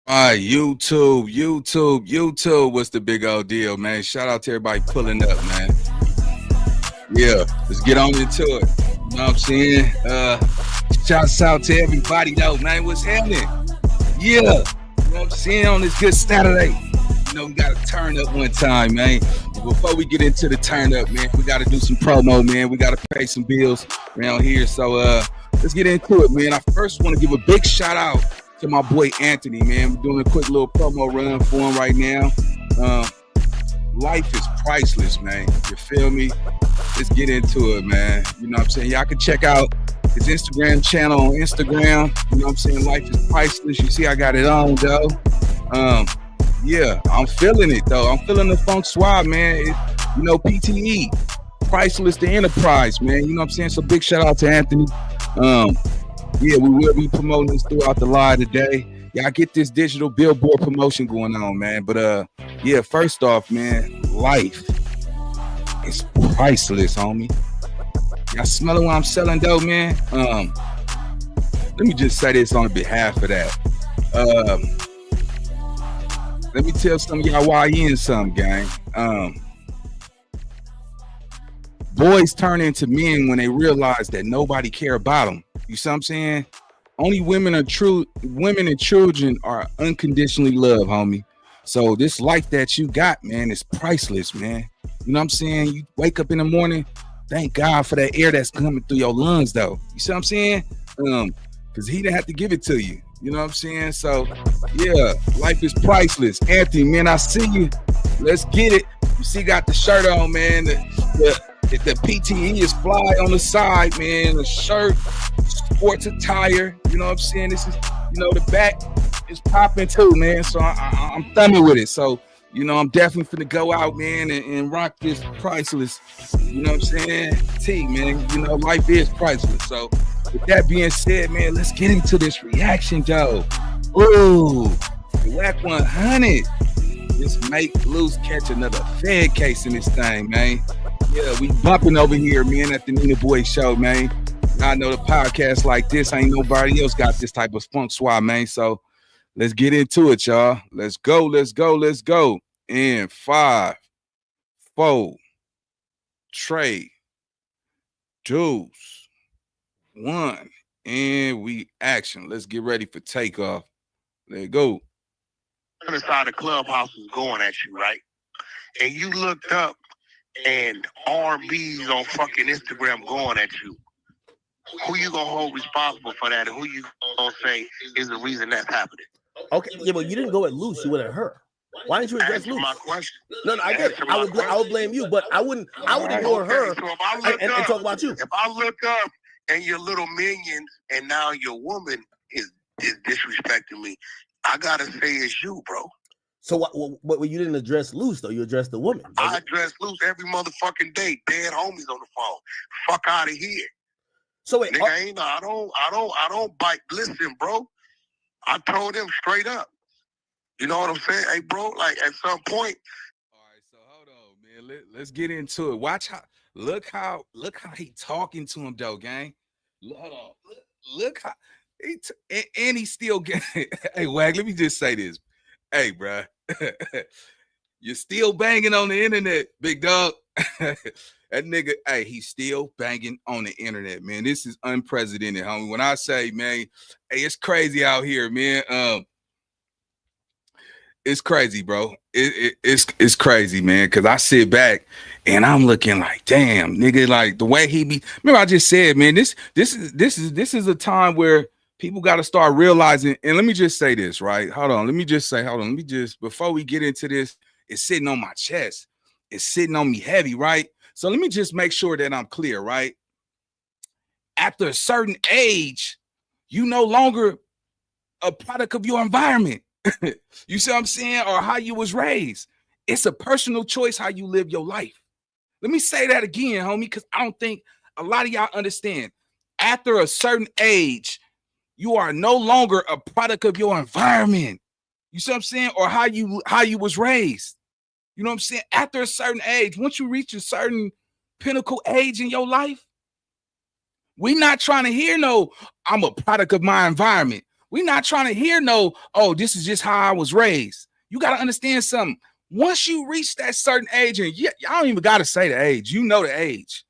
All right, YouTube. What's the big old deal, man? Shout out to everybody pulling up, man. Yeah, let's get on into it. You know what I'm saying? Shouts out to everybody, though, man. What's happening? Yeah, you know what I'm saying on this good Saturday. We got to turn up one time, man. But before we get into the turn up, man, we got to do some promo, man. We got to pay some bills around here. So let's get into it, man. I first want to give a big shout out to my boy Anthony, man. We're doing a quick little promo run for him right now. Life is priceless, man. You feel me? Let's get into it, man. You know what I'm saying? Y'all can check out his Instagram channel on Instagram. You know what I'm saying? Life is priceless. You see, I got it on, though. Yeah, I'm feeling it, though. I'm feeling the funk swab, man. PTE, priceless to enterprise, man. You know what I'm saying? So big shout out to Anthony. Yeah, we will be promoting this throughout the live today. Y'all get this digital billboard promotion going on, man. But yeah, first off, man, life is priceless, homie. Y'all smelling what I'm selling, though, man? Let me just say this on behalf of that. Let me tell some of y'all why you in some, gang. Boys turn into men when they realize that nobody care about them. You see what I'm saying? Only women and children are unconditionally loved, homie. So this life that you got, man, is priceless, man. You know what I'm saying? You wake up in the morning, thank God for that air that's coming through your lungs, though. You see what I'm saying? Because he didn't have to give it to you. You know what I'm saying? So, yeah, life is priceless. Anthony, man, I see you. Let's get it. You see, got the shirt on, man. The PTE is fly on the side, man. The shirt, sports attire. You know what I'm saying? This is, the back is popping too, man. So I'm thumbing with it. So, I'm definitely finna go out, man, and rock this priceless. You know what I'm saying? T, man. Life is priceless. So, with that being said, man, let's get into this reaction, Joe. Ooh, the Wack 100. Just make Luce catch another Fed case in this thing, man. Yeah, we bumping over here, man, at the Nina Boy Show, man. I know the podcast like this, ain't nobody else got this type of funk swab, man. So let's get into it, y'all. Let's go. In 5, 4, Trey, Juice, 1, and we action. Let's get ready for takeoff. Let's go. Inside the clubhouse was going at you, right? And you looked up and R&B's on fucking Instagram going at you. Who you gonna hold responsible for that? And who you gonna say is the reason that's happening? Okay, yeah, but you didn't go at Luce. You went at her. Why didn't you address Luce? My question. No, I get it. I would blame you, but I would ignore her and talk about you. If I look up and your little minions and now your woman is disrespecting me, I gotta say it's you, bro. So what you didn't address Luce though? You addressed the woman. I address Luce every motherfucking day. Dead homies on the phone. Fuck out of here. So wait, nigga, I don't bite. Listen, bro. I told him straight up. You know what I'm saying? Hey, bro, like at some point. All right, so hold on, man. Let's get into it. Watch look how he talking to him, though, gang. Hold on. Look how and he still get. Hey, Wack, let me just say this. Hey, bro. You're still banging on the internet, big dog. That nigga, hey, he's still banging on the internet, man. This is unprecedented, homie. When I say, man, hey, it's crazy out here, man. It's crazy, bro. It's crazy, man. Cause I sit back and I'm looking like, damn, nigga, like the way he be. Remember, I just said, man, this is a time where people got to start realizing. And let me just say this, right? Let me just before we get into this, it's sitting on my chest. It's sitting on me heavy, right? So let me just make sure that I'm clear, right? After a certain age, you no longer a product of your environment. You see what I'm saying? Or how you was raised. It's a personal choice how you live your life. Let me say that again, homie, because I don't think a lot of y'all understand. After a certain age, you are no longer a product of your environment. You see what I'm saying? Or how you was raised. You know what I'm saying? After a certain age, once you reach a certain pinnacle age in your life, we not trying to hear no, I'm a product of my environment. We're not trying to hear no, oh, this is just how I was raised. You got to understand something. Once you reach that certain age, and y'all don't even got to say the age, you know the age.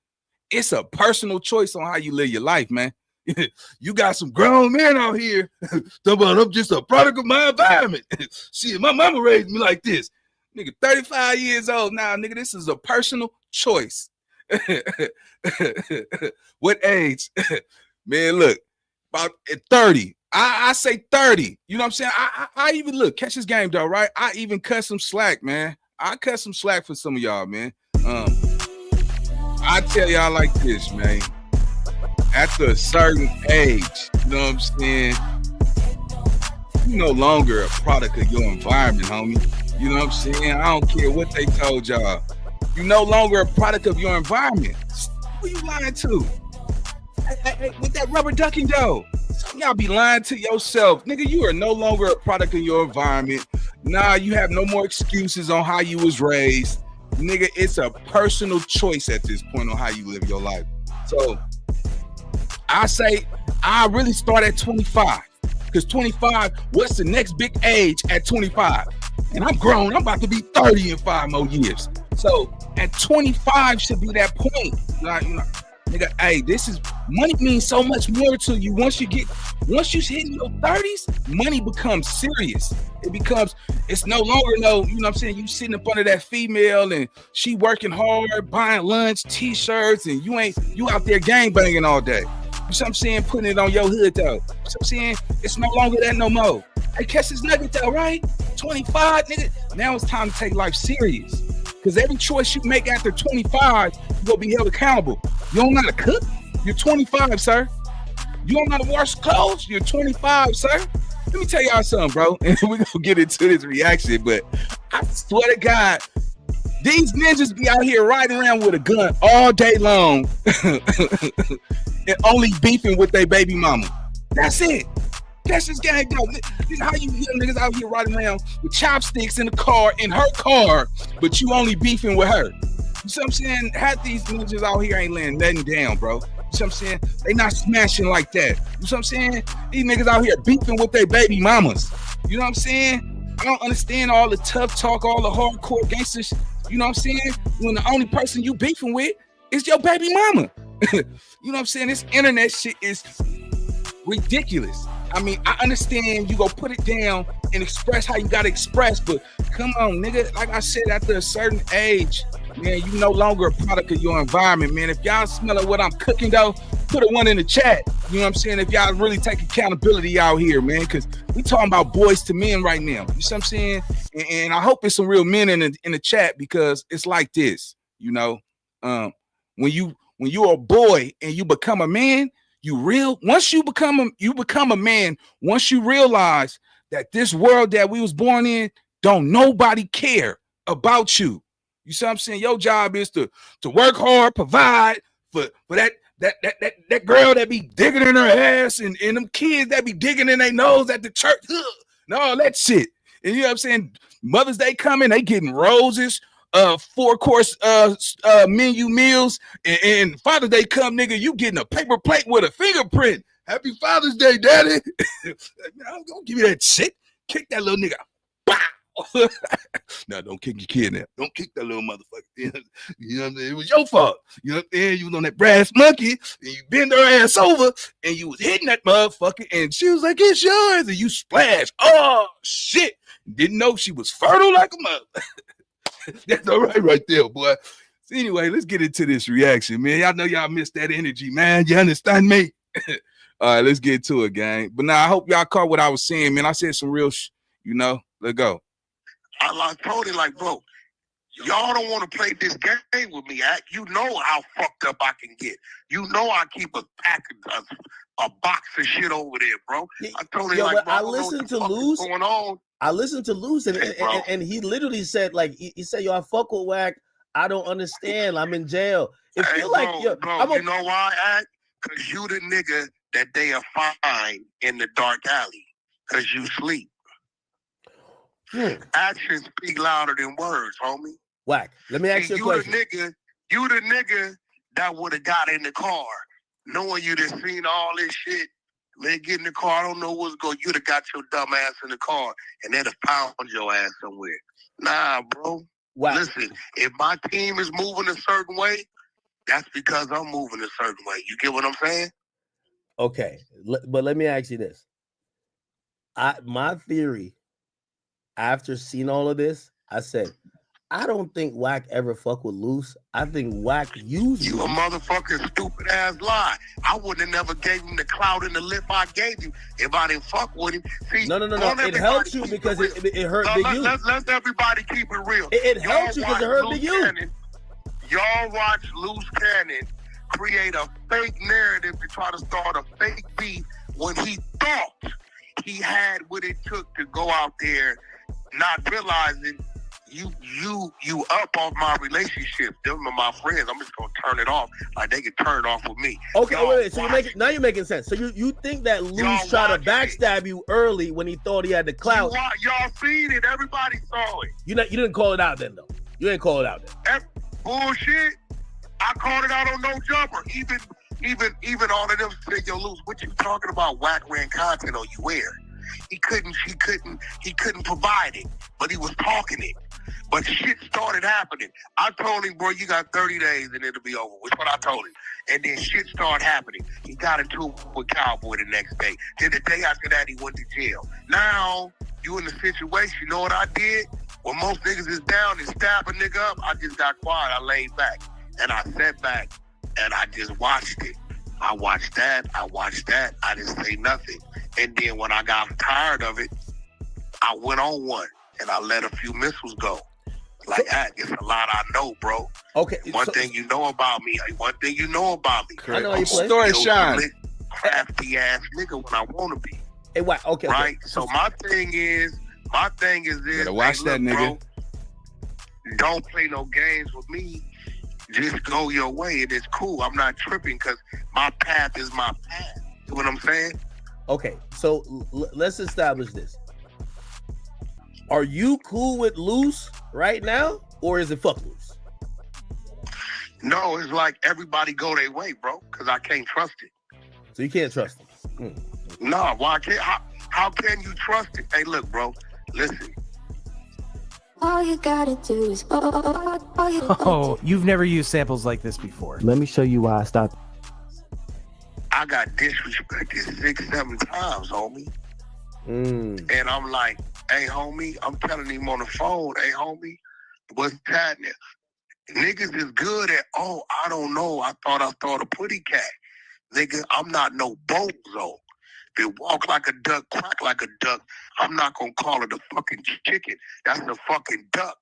It's a personal choice on how you live your life, man. You got some grown men out here talking about I'm just a product of my environment. Shit, my mama raised me like this. Nigga, 35 years old now, nigga, this is a personal choice. What age? Man, look, about 30. I say 30. You know what I'm saying? I even look, catch this game though, right? I even cut some slack, man. I cut some slack for some of y'all, man. I tell y'all like this, man. After a certain age, you know what I'm saying? You no longer a product of your environment, homie. You know what I'm saying? I don't care what they told y'all. You no longer a product of your environment. Who you lying to? Hey, with that rubber ducking though. Y'all be lying to yourself. Nigga, you are no longer a product of your environment. Nah, you have no more excuses on how you was raised. Nigga, it's a personal choice at this point on how you live your life. So I say I really start at 25. Because 25, what's the next big age at 25? And I'm grown. I'm about to be 30 in 5 more years. So at 25 should be that point. Nigga, hey, this is money means so much more to you. Once you hit in your 30s, money becomes serious. It's no longer you know what I'm saying, you sitting up under that female and she working hard, buying lunch, t-shirts, and you out there gang banging all day. You know what I'm saying? Putting it on your hood though. You know what I'm saying? It's no longer that no more. Hey, catch this nugget though, right? 25, nigga. Now it's time to take life serious. Because every choice you make after 25, you're gonna be held accountable. You don't know how to cook? You're 25, sir. You don't know how to wash clothes? You're 25, sir. Let me tell y'all something, bro. And we're gonna get into this reaction, but I swear to God, these ninjas be out here riding around with a gun all day long and only beefing with their baby mama. That's it. That's this gang go. This is how you hear niggas out here riding around with chopsticks in her car, but you only beefing with her. You see what I'm saying? Half these ninjas out here ain't laying nothing down, bro. You see what I'm saying? They not smashing like that. You see what I'm saying? These niggas out here beefing with their baby mamas. You know what I'm saying? I don't understand all the tough talk, all the hardcore gangsters. You know what I'm saying? When the only person you beefing with is your baby mama. You know what I'm saying? This internet shit is ridiculous. I mean, I understand you go put it down and express how you gotta express, but come on, nigga. Like I said, after a certain age, man, you no longer a product of your environment, man. If y'all smelling what I'm cooking though, put a 1 in the chat. You know what I'm saying? If y'all really take accountability out here, man, because we talking about boys to men right now. You know what I'm saying? And I hope it's some real men in the chat, because it's like this, you know. When you're a boy and you become a man, once you become a man, once you realize that this world that we was born in, don't nobody care about you. You see what I'm saying? Your job is to work hard, provide for that girl that be digging in her ass and them kids that be digging in their nose at the church and all that shit. And you know what I'm saying? Mother's Day coming, they getting roses, 4-course menu meals, and Father's Day come, nigga, you getting a paper plate with a fingerprint. Happy Father's Day, daddy. Don't give me that shit. Kick that little nigga. Bow. No, don't kick your kid now. Don't kick that little motherfucker. You know what I'm saying? It was your fault. You know what I'm saying? You was on that brass monkey and you bend her ass over and you was hitting that motherfucker and she was like, it's yours. And you splash. Oh, shit. Didn't know she was fertile like a mother. That's all right there, boy. So anyway, let's get into this reaction, man. Y'all know y'all missed that energy, man. You understand me? All right, let's get to it, gang. But now I hope y'all caught what I was saying, man. I said some real you know. Let's go. I told him, like, bro, y'all don't want to play this game with me. You know how fucked up I can get. You know I keep a box of shit over there, bro. I told him, like, bro, I listened to Luce. Going on. I listened to Luce, and he literally said, like, he said, yo, I fuck with Wack. I don't understand. I'm in jail. It feel like, bro, you know why, Act? Because you the nigga that they are find in the dark alley. Because you sleep. Actions speak louder than words, homie. Wack, let me ask you a question. You the nigga that would have got in the car, knowing you done seen all this shit Man, get in the car. I don't know what's going. You'd have got your dumb ass in the car, and they'd have found your ass somewhere. Nah, bro. Wow. Listen, if my team is moving a certain way, that's because I'm moving a certain way. You get what I'm saying? Okay, but let me ask you this. My theory, after seeing all of this, I said, I don't think Wack ever fuck with Luce. I think Wack used you Luce. A motherfucking stupid ass lie. I wouldn't have never gave him the clout and the lip I gave you if I didn't fuck with him. See, no. It helps you because it hurt Big U. Let's everybody keep it real. It helps you because it hurt Big U. Y'all watch Luce Canon create a fake narrative to try to start a fake beef when he thought he had what it took to go out there, not realizing you up off my relationship. Them are my friends. I'm just gonna turn it off like they can turn it off with me. Okay, wait. So you're making sense. So you think that Luce tried to backstab you early when he thought he had the clout? Y'all seen it. Everybody saw it. You didn't call it out then though. You didn't call it out then. Bullshit. I called it out on No Jumper. Even all of them said, yo, Luce, what you talking about? Wack ran content on you where? He couldn't provide it, but he was talking it. But shit started happening. I told him, bro, you got 30 days and it'll be over. That's what I told him. And then shit started happening. He got into it with Cowboy the next day. Then the day after that, he went to jail. Now, you in the situation, you know what I did? When most niggas is down and stab a nigga up, I just got quiet. I laid back. And I sat back and I just watched it. I watched that. I didn't say nothing. And then when I got tired of it, I went on one and I let a few missiles go. Like that, it's a lot I know, bro. Okay. One thing you know about me. I know how you play. Story shine. Crafty ass nigga when I want to be. Hey, Wack. Okay. Right. So my thing is this. Better watch that nigga. Bro, don't play no games with me. Just go your way. It is cool. I'm not tripping because my path is my path. You know what I'm saying? Okay. So let's establish this. Are you cool with Luce right now, or is it fuck Luce? No, it's like everybody go their way, bro, because I can't trust it. So you can't trust him? No, why can't? How can you trust it? Hey, look, bro, listen. All you gotta do is Oh, you've never used samples like this before. Let me show you why I stopped. I got disrespected 6-7 times, homie. And I'm like, hey, homie, I'm telling him on the phone, hey, homie, what's happening? Niggas is good at, I don't know. I thought a putty cat. Nigga, I'm not no bozo. If it walk like a duck, quack like a duck, I'm not going to call it a fucking chicken. That's a fucking duck.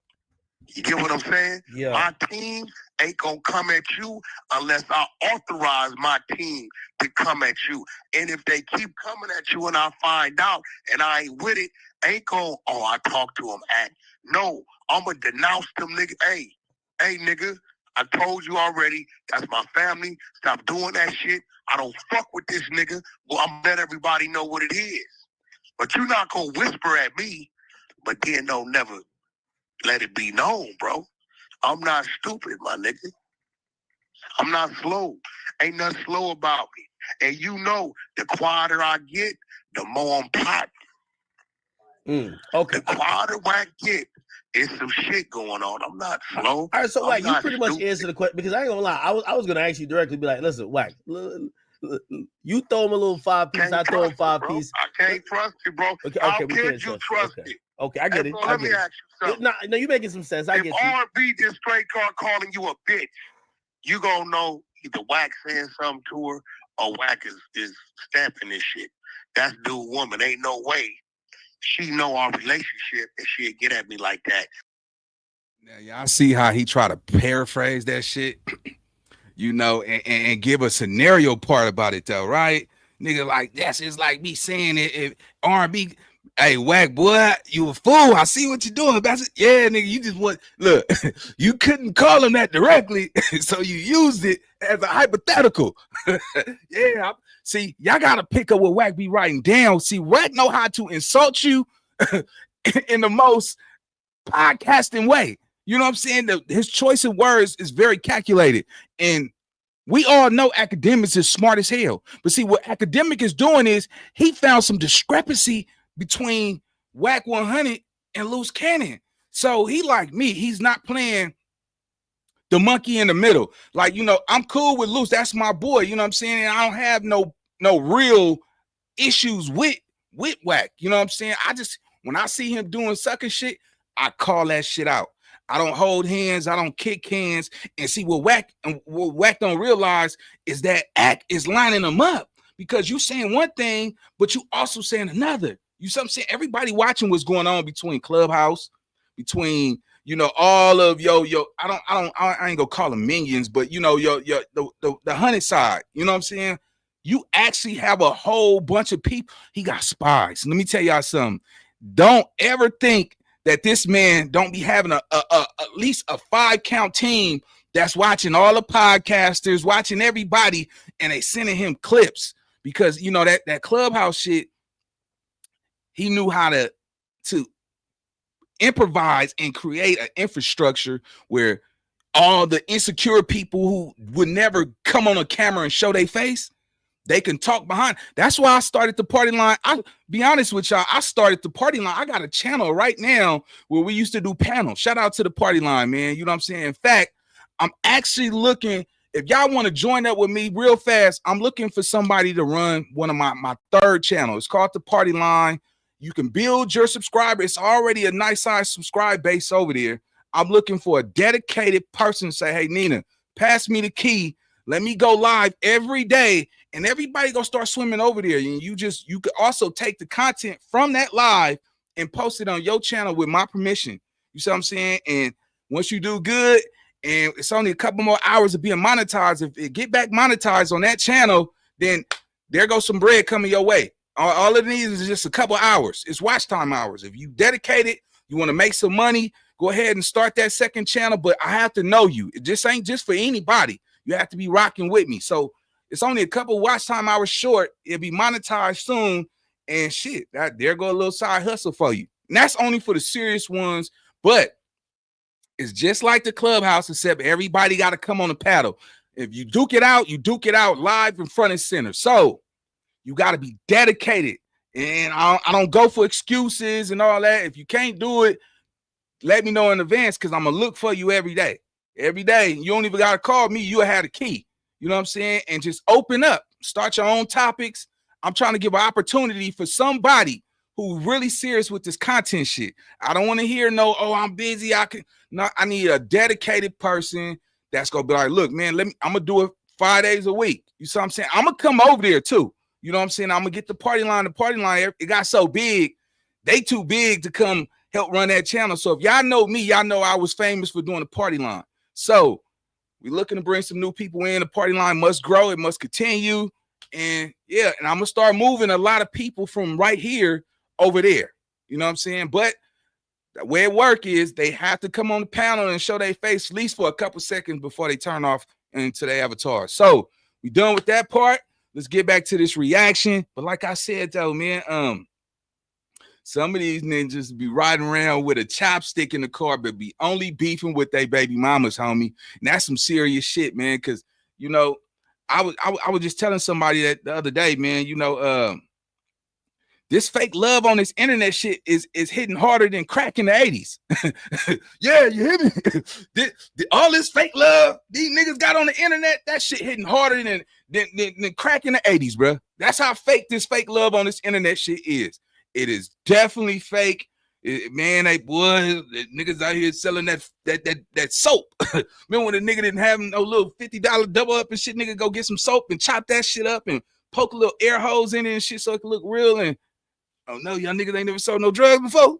You get what I'm saying? Yeah. My team ain't going to come at you unless I authorize my team to come at you. And if they keep coming at you and I find out and I ain't with it, ain't going, I talked to him. No, I'm going to denounce them nigga. Hey, nigga, I told you already, that's my family. Stop doing that shit. I don't fuck with this nigga. Well, I'm gonna let everybody know what it is. But you're not gonna whisper at me, but then don't never let it be known, bro. I'm not stupid, my nigga. I'm not slow. Ain't nothing slow about me. And you know, the quieter I get, the more I'm plotting. Okay. The quieter I get, it's some shit going on. I'm not slow. All right, so Wack, you pretty much answered the question because I ain't gonna lie. I was gonna ask you directly, be like, listen, Wack, you throw him a little 5-piece, I throw him 5-piece. I can't trust you, bro. Okay, How we can can't you trust it? Okay, I get it. Let me ask you something. No, you're making some sense. I get you. If R&B just straight calling you a bitch, you gonna know either Wack saying something to her or Wack is stamping this shit. That's dude woman. Ain't no way she know our relationship and she'd get at me like that. Now, y'all see how he try to paraphrase that shit, you know, and give a scenario part about it though, right? Nigga, like that's just like me saying it. R&B, hey, Wack, boy, you a fool. I see what you're doing. That's it. Yeah, nigga, you just want look. You couldn't call him that directly, so you used it as a hypothetical. Yeah, see, y'all gotta pick up what Wack be writing down. See, Wack know how to insult you in the most podcasting way. You know what I'm saying? His choice of words is very calculated. And We all know Academics is smart as hell. But see, what Academic is doing is he found some discrepancy between Wack 100 and Luce Canon. So he like me, he's not playing the monkey in the middle. Like, you know, I'm cool with Luce. That's my boy. You know what I'm saying? And I don't have no real issues with Wack. You know what I'm saying? I just, when I see him doing sucker shit, I call that shit out. I don't hold hands. I don't kick hands. And see, what Wack don't realize is that Act is lining them up, because you saying one thing, but you also saying another. You see what I'm saying? Everybody watching what's going on between Clubhouse, between, you know, all of I ain't gonna call them minions, but you know, the 100 side. You know what I'm saying? You actually have a whole bunch of people. He got spies. Let me tell y'all something. Don't ever think that this man don't be having at least a 5-count team that's watching all the podcasters, watching everybody, and they sending him clips, because you know that Clubhouse shit, he knew how to improvise and create an infrastructure where all the insecure people who would never come on a camera and show their face, they can talk behind. That's why I started the Party Line. I'll be honest with y'all. I started the Party Line. I got a channel right now where we used to do panels. Shout out to the Party Line, man. You know what I'm saying? In fact, I'm actually looking, if y'all want to join up with me real fast, I'm looking for somebody to run one of my third channel. It's called the Party Line. You can build your subscriber. It's already a nice size subscribe base over there. I'm looking for a dedicated person to say, hey, Nina, pass me the key. Let me go live every day, and everybody gonna start swimming over there. And you could also take the content from that live and post it on your channel with my permission. You see what I'm saying? And once you do good, and it's only a couple more hours of being monetized, if it get back monetized on that channel, then there goes some bread coming your way. All it needs is just a couple hours. It's watch time hours. If you dedicate it, you want to make some money, go ahead and start that second channel. But I have to know you. It just ain't just for anybody. You have to be rocking with me. So it's only a couple watch time hours short. It'll be monetized soon. And shit, there go a little side hustle for you. And that's only for the serious ones. But it's just like the Clubhouse, except everybody got to come on the paddle. If you duke it out, you duke it out live in front and center. So you got to be dedicated. And I don't go for excuses and all that. If you can't do it, let me know in advance, because I'm going to look for you every day. Every day. You don't even got to call me. You'll have the key. You know what I'm saying? And just open up. Start your own topics. I'm trying to give an opportunity for somebody who really serious with this content shit. I don't want to hear no, oh, I'm busy. I need a dedicated person that's going to be like, look, man, I'm going to do it 5 days a week. You see what I'm saying? I'm going to come over there too. You know what I'm saying? I'm going to get the Party Line. The Party Line, it got so big. They too big to come help run that channel. So if y'all know me, y'all know I was famous for doing the Party Line. So we're looking to bring some new people in. The Party Line must grow. It must continue. And yeah, and I'm going to start moving a lot of people from right here over there. You know what I'm saying? But the way it work is they have to come on the panel and show their face at least for a couple seconds before they turn off into their avatar. So we done with that part. Let's get back to this reaction. But like I said, though, man, some of these ninjas be riding around with a chopstick in the car, but be only beefing with their baby mamas, homie. And that's some serious shit, man. Because, you know, I was just telling somebody that the other day, man, you know, this fake love on this internet shit is hitting harder than crack in the 80s. Yeah, you hear me? All this fake love these niggas got on the internet, that shit hitting harder than crack in the 80s, bro. That's how fake this fake love on this internet shit is. It is definitely fake. Man, they boy, niggas out here selling that soap. Remember when the nigga didn't have no little $50 double up and shit, nigga go get some soap and chop that shit up and poke a little air hose in it and shit so it can look real. And oh no, y'all niggas ain't never sold no drugs before.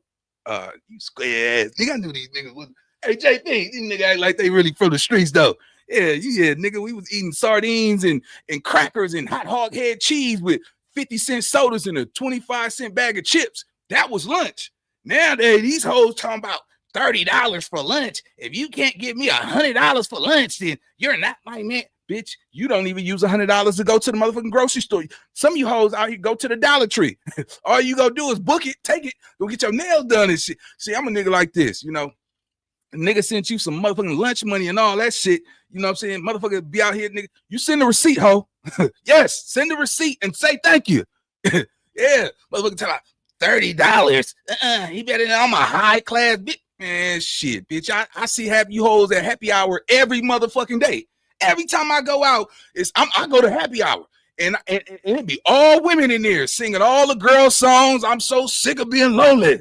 You square ass nigga. I knew these niggas was. Hey JP, these niggas act like they really from the streets though. Yeah, nigga. We was eating sardines and crackers and hot hog head cheese with 50-cent sodas and a 25-cent bag of chips. That was lunch. Nowadays, these hoes talking about $30 for lunch. If you can't give me $100 for lunch, then you're not my man. Bitch, you don't even use $100 to go to the motherfucking grocery store. Some of you hoes out here go to the Dollar Tree. All you gonna do is book it, take it, go get your nails done and shit. See, I'm a nigga like this, you know. nigga sent you some motherfucking lunch money and all that shit. You know what I'm saying? Motherfucker be out here, nigga. You send the receipt, ho. Yes, send the receipt and say thank you. Yeah, motherfucker tell like $30. He better than I'm a high class bitch. Man, shit, bitch. I see happy hoes at happy hour every motherfucking day. Every time I go out, I go to happy hour. And it be all women in there singing all the girl songs. I'm so sick of being lonely.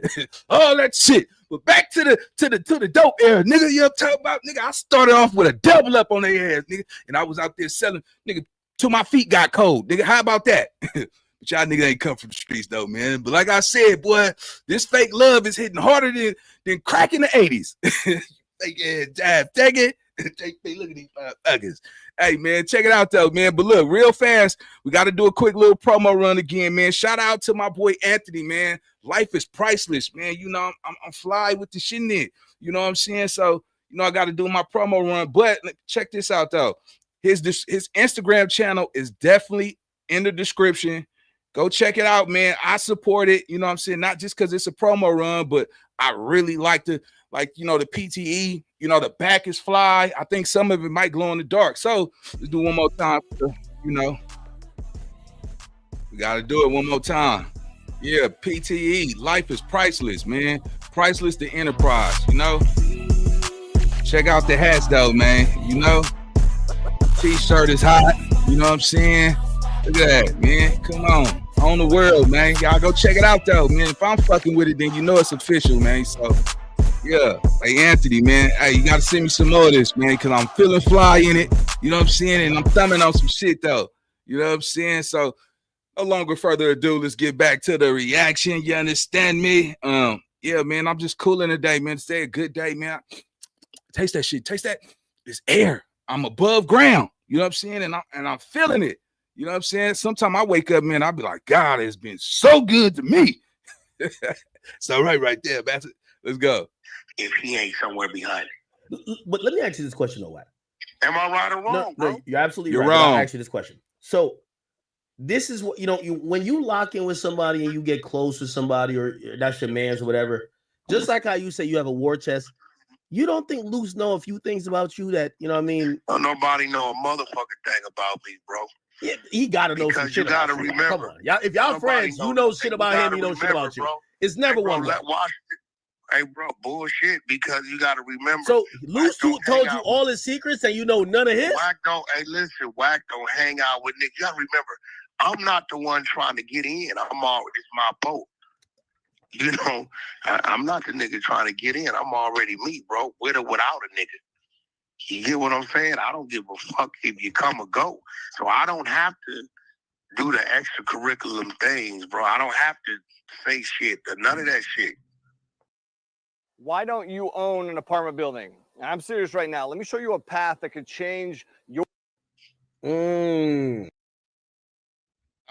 All that shit. But back to the dope era, nigga. You know what I'm talking about, nigga? I started off with a double up on their ass, nigga, and I was out there selling, nigga, till my feet got cold, nigga. How about that? But y'all nigga ain't come from the streets though, man. But like I said, boy, this fake love is hitting harder than crack in the 80s. Fake ass jive, take it. Look at these motherfuckers. Hey, man, check it out, though, man. But look, real fast, we got to do a quick little promo run again, man. Shout out to my boy Anthony, man. Life is priceless, man. You know, I'm fly with the shit in it. You know what I'm saying? So, you know, I got to do my promo run. But check this out, though. His Instagram channel is definitely in the description. Go check it out, man. I support it. You know what I'm saying? Not just because it's a promo run, but I really like the PTE. You know, the back is fly. I think some of it might glow in the dark. So let's do one more time. You know, we got to do it one more time. Yeah, PTE. Life is priceless, man. Priceless to enterprise, you know. Check out the hats, though, man. You know, T-shirt is hot. You know what I'm saying? Look at that, man. Come on the world, man. Y'all go check it out, though, man. If I'm fucking with it, then you know it's official, man. So, yeah. Hey, Anthony, man. Hey, you got to send me some more of this, man, because I'm feeling fly in it. You know what I'm saying? And I'm thumbing on some shit, though. You know what I'm saying? So, no longer further ado, let's get back to the reaction. You understand me? Yeah, man, I'm just cooling today, man. Stay a good day, man. Taste that shit. Taste that. It's air. I'm above ground. You know what I'm saying? And I'm feeling it. You know what I'm saying? Sometimes I wake up, man, I'll be like, God, it's been so good to me. So right there, that's it. Let's go. If he ain't somewhere behind it. But let me ask you this question, though, Wack. Am I right or wrong, bro? No, you're absolutely You're right. wrong. I'll ask you this question. So this is what, you know, when you lock in with somebody and you get close to somebody, or that's your man's or whatever, just like how you say you have a war chest, you don't think Luce know a few things about you that, you know what I mean? Well, nobody know a motherfucking thing about me, bro. Yeah, he gotta know some Because shit you gotta about you. remember. Come on. Y'all, if y'all friends, you know shit about him, you know shit about you. Bro. It's never Hey, bro, one way. Hey, bro, bullshit, because you gotta remember. So Luce told you all his secrets and you know none of his? Wack don't, hey, listen, Wack don't hang out with niggas. You gotta remember, I'm not the one trying to get in. It's my boat. You know, I'm not the nigga trying to get in. I'm already me, bro, with or without a nigga. You get what I'm saying? I don't give a fuck if you come or go. So I don't have to do the extracurricular things, bro. I don't have to say shit or none of that shit. Why don't you own an apartment building? I'm serious right now. Let me show you a path that could change your...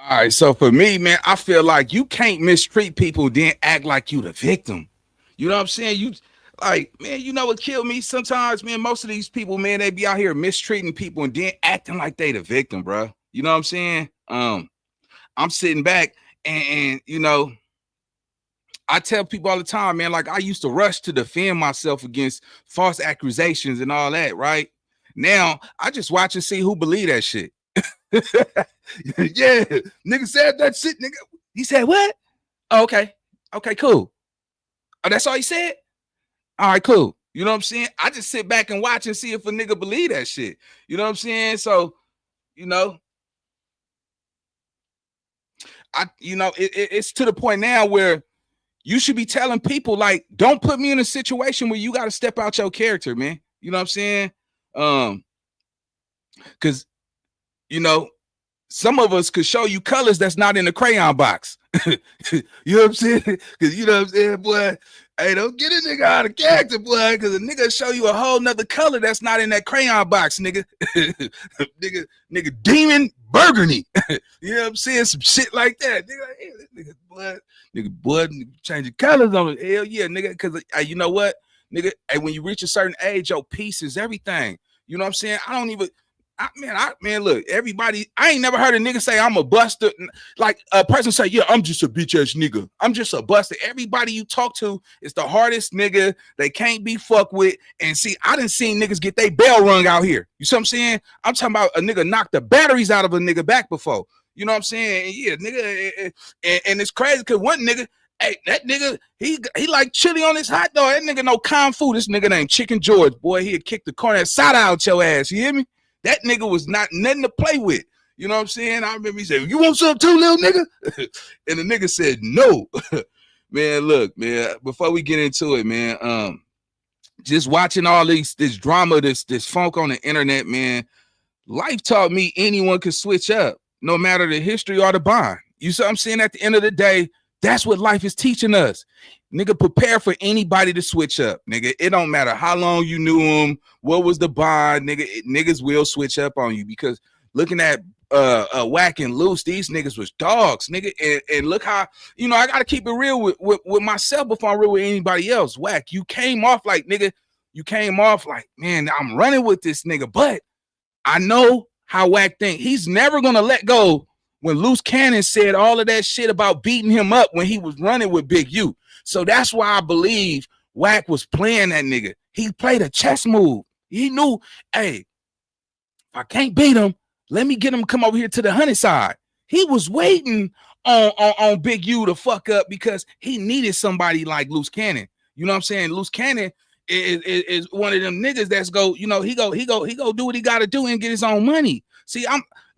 All right, so for me, man, I feel like you can't mistreat people then act like you the victim. You know what I'm saying? You like, man, you know what killed me sometimes, man? Most of these people, man, they be out here mistreating people and then acting like they the victim, bro. You know what I'm saying? I'm sitting back and you know, I tell people all the time, man, like I used to rush to defend myself against false accusations and all that, right? Now I just watch and see who believe that shit. Yeah, nigga said that shit, nigga. He said what? Oh, okay, cool. Oh, that's all he said? All right, cool. You know what I'm saying? I just sit back and watch and see if a nigga believe that shit. You know what I'm saying? So, you know, it's to the point now where you should be telling people, like, don't put me in a situation where you got to step out your character, man. You know what I'm saying? Because, you know, some of us could show you colors that's not in the crayon box. You know what I'm saying? Because, you know what I'm saying, boy, hey, don't get a nigga out of character, boy, because a nigga show you a whole nother color that's not in that crayon box, nigga. nigga demon burgundy. You know what I'm saying? Some shit like that. Nigga, like, hey, this nigga blood, changing colors on it. Hell yeah, nigga, because you know what? Nigga, hey, when you reach a certain age, your peace is everything. You know what I'm saying? Man, look, everybody, I ain't never heard a nigga say I'm a buster. Like a person say, yeah, I'm just a bitch ass nigga. I'm just a buster. Everybody you talk to is the hardest nigga. They can't be fucked with. And see, I done seen niggas get their bell rung out here. You see what I'm saying? I'm talking about a nigga knocked the batteries out of a nigga back before. You know what I'm saying? Yeah, nigga. And it's crazy because one nigga, hey, that nigga, he like chili on his hot dog. That nigga know kung fu. This nigga named Chicken George. Boy, he'd kick the corner side out your ass. You hear me? That nigga was not nothing to play with. You know what I'm saying? I remember he said, you want some too, little nigga? And the nigga said, no. Man, look, man, before we get into it, man, just watching all this drama, this funk on the internet, man, life taught me anyone could switch up, no matter the history or the bond. You see what I'm saying? At the end of the day, that's what life is teaching us. Nigga, prepare for anybody to switch up. Nigga, it don't matter how long you knew him, what was the bond, nigga. Niggas will switch up on you because looking at Wack and Luce, these niggas was dogs, nigga. And look how, you know, I gotta keep it real with myself before I'm real with anybody else. Wack, you came off like, nigga, man, I'm running with this nigga, but I know how Wack think. He's never gonna let go. When Luce Canon said all of that shit about beating him up when he was running with Big U. So that's why I believe Wack was playing that nigga. He played a chess move. He knew, hey, if I can't beat him, let me get him come over here to the honey side. He was waiting on Big U to fuck up because he needed somebody like Luce Canon. You know what I'm saying? Luce Canon is one of them niggas that's go, you know, he go do what he got to do and get his own money. See,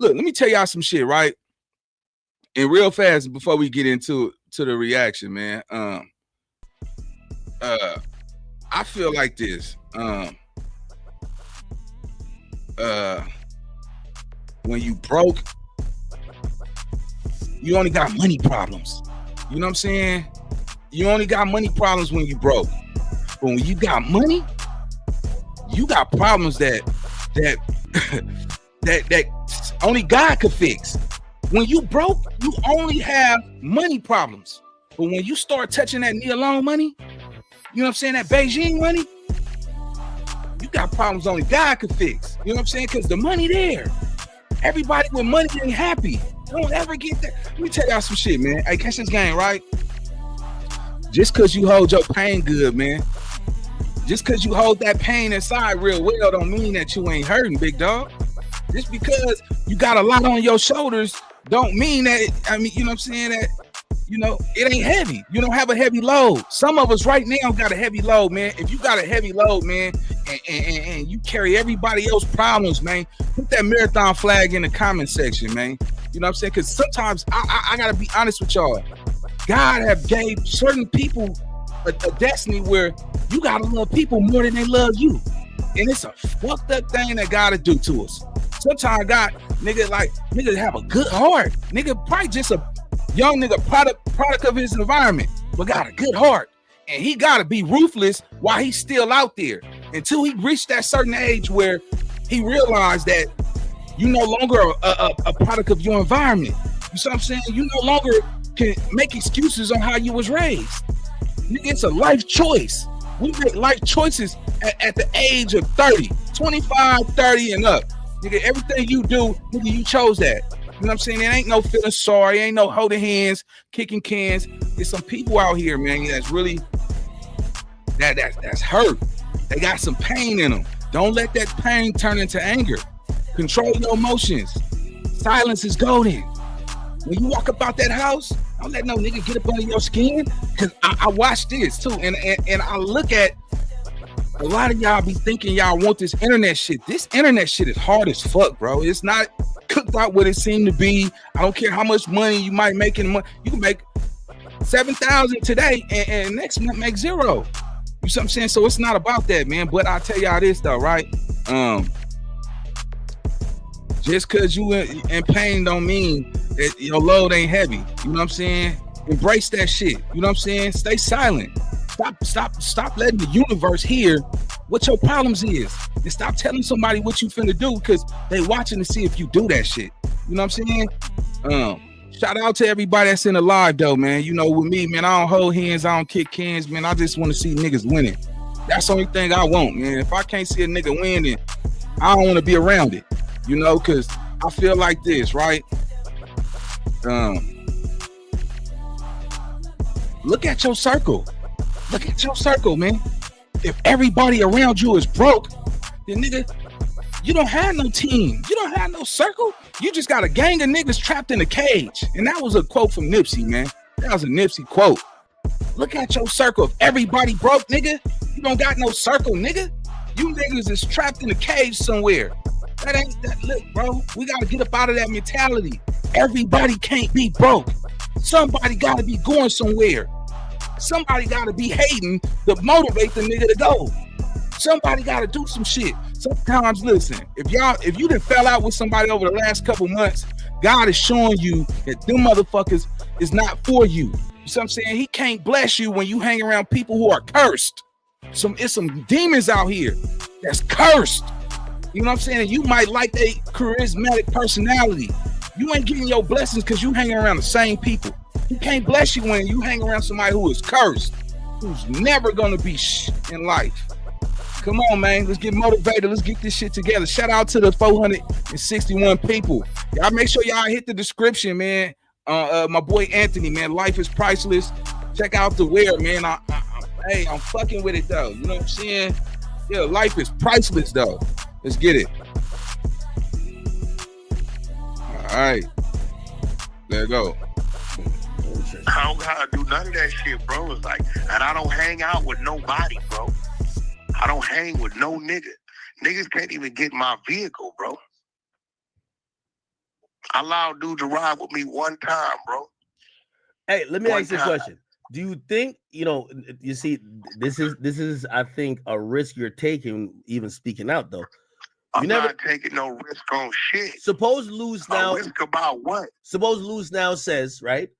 look, let me tell y'all some shit, right? And real fast before we get into the reaction, man. I feel like this. When you broke, you only got money problems. You know what I'm saying? You only got money problems when you broke. But when you got money, you got problems that only God could fix. When you broke, you only have money problems. But when you start touching that Nia Long money, you know what I'm saying, that Beijing money, you got problems only God could fix. You know what I'm saying? Because the money there. Everybody with money ain't happy. Don't ever get that. Let me tell y'all some shit, man. Hey, catch this game, right? Just because you hold your pain good, man. Just because you hold that pain inside real well don't mean that you ain't hurting, big dog. Just because you got a lot on your shoulders don't mean that, I mean, you know what I'm saying, that, you know, it ain't heavy. You don't have a heavy load. Some of us right now got a heavy load, man. If you got a heavy load, man, and you carry everybody else's problems, man, put that marathon flag in the comment section, man. You know what I'm saying? Because sometimes I got to be honest with y'all. God have gave certain people a destiny where you got to love people more than they love you. And it's a fucked up thing that God to do to us. Sometimes God, nigga have a good heart. Nigga probably just a young nigga product of his environment, but got a good heart. And he got to be ruthless while he's still out there until he reached that certain age where he realized that you no longer a product of your environment. You see what I'm saying? You no longer can make excuses on how you was raised. Nigga, it's a life choice. We make life choices at the age of 30, 25, 30 and up. Nigga, everything you do, nigga, you chose that. You know what I'm saying? There ain't no feeling sorry. Ain't no holding hands, kicking cans. There's some people out here, man, that's really, that's hurt. They got some pain in them. Don't let that pain turn into anger. Control your emotions. Silence is golden. When you walk about that house, don't let no nigga get up under your skin. Cause I watch this too, and I look at a lot of y'all be thinking y'all want this internet shit. This internet shit is hard as fuck, bro. It's not cooked out what it seemed to be. I don't care how much money you might make in a month. You can make 7,000 today and next month make 0. You see what I'm saying? So it's not about that, man. But I'll tell y'all this though, right? Just cause you in pain don't mean that your load ain't heavy. You know what I'm saying? Embrace that shit. You know what I'm saying? Stay silent. Stop letting the universe hear what your problems is. And stop telling somebody what you finna do because they watching to see if you do that shit. You know what I'm saying? Shout out to everybody that's in the live though, man. You know, with me, man, I don't hold hands, I don't kick cans, man. I just want to see niggas winning. That's the only thing I want, man. If I can't see a nigga win, then I don't want to be around it. You know, because I feel like this, right? Look at your circle. Look at your circle, man. If everybody around you is broke, then nigga, you don't have no team. You don't have no circle. You just got a gang of niggas trapped in a cage. And that was a quote from Nipsey, man. That was a Nipsey quote. Look at your circle. If everybody broke, nigga, you don't got no circle, nigga. You niggas is trapped in a cage somewhere. That ain't that. Look, bro, we gotta get up out of that mentality. Everybody can't be broke. Somebody gotta be going somewhere. Somebody gotta be hating to motivate the nigga to go. Somebody gotta do some shit. Sometimes, listen, if you done fell out with somebody over the last couple months, God is showing you that them motherfuckers is not for you. You see what I'm saying? He can't bless you when you hang around people who are cursed. It's some demons out here that's cursed. You know what I'm saying? You might like their charismatic personality. You ain't getting your blessings because you hanging around the same people. He can't bless you when you hang around somebody who is cursed, who's never gonna be in life. Come on, man. Let's get motivated. Let's get this shit together. Shout out to the 461 people. Y'all make sure y'all hit the description, man. My boy Anthony, man. Life is priceless. Check out the wear, man. Hey, I'm fucking with it though. You know what I'm saying? Yeah, life is priceless though. Let's get it. All right. There you go. I don't gotta do none of that shit, bro. It's like, and I don't hang out with nobody, bro. I don't hang with no nigga. Niggas can't even get in my vehicle, bro. I allowed dude to ride with me one time, bro. Hey, let me ask you a question. Do you think, you see, this is, I think, a risk you're taking, even speaking out, though. I'm not taking no risk on shit. Suppose Luce now. Risk about what? Suppose Luce now says, right?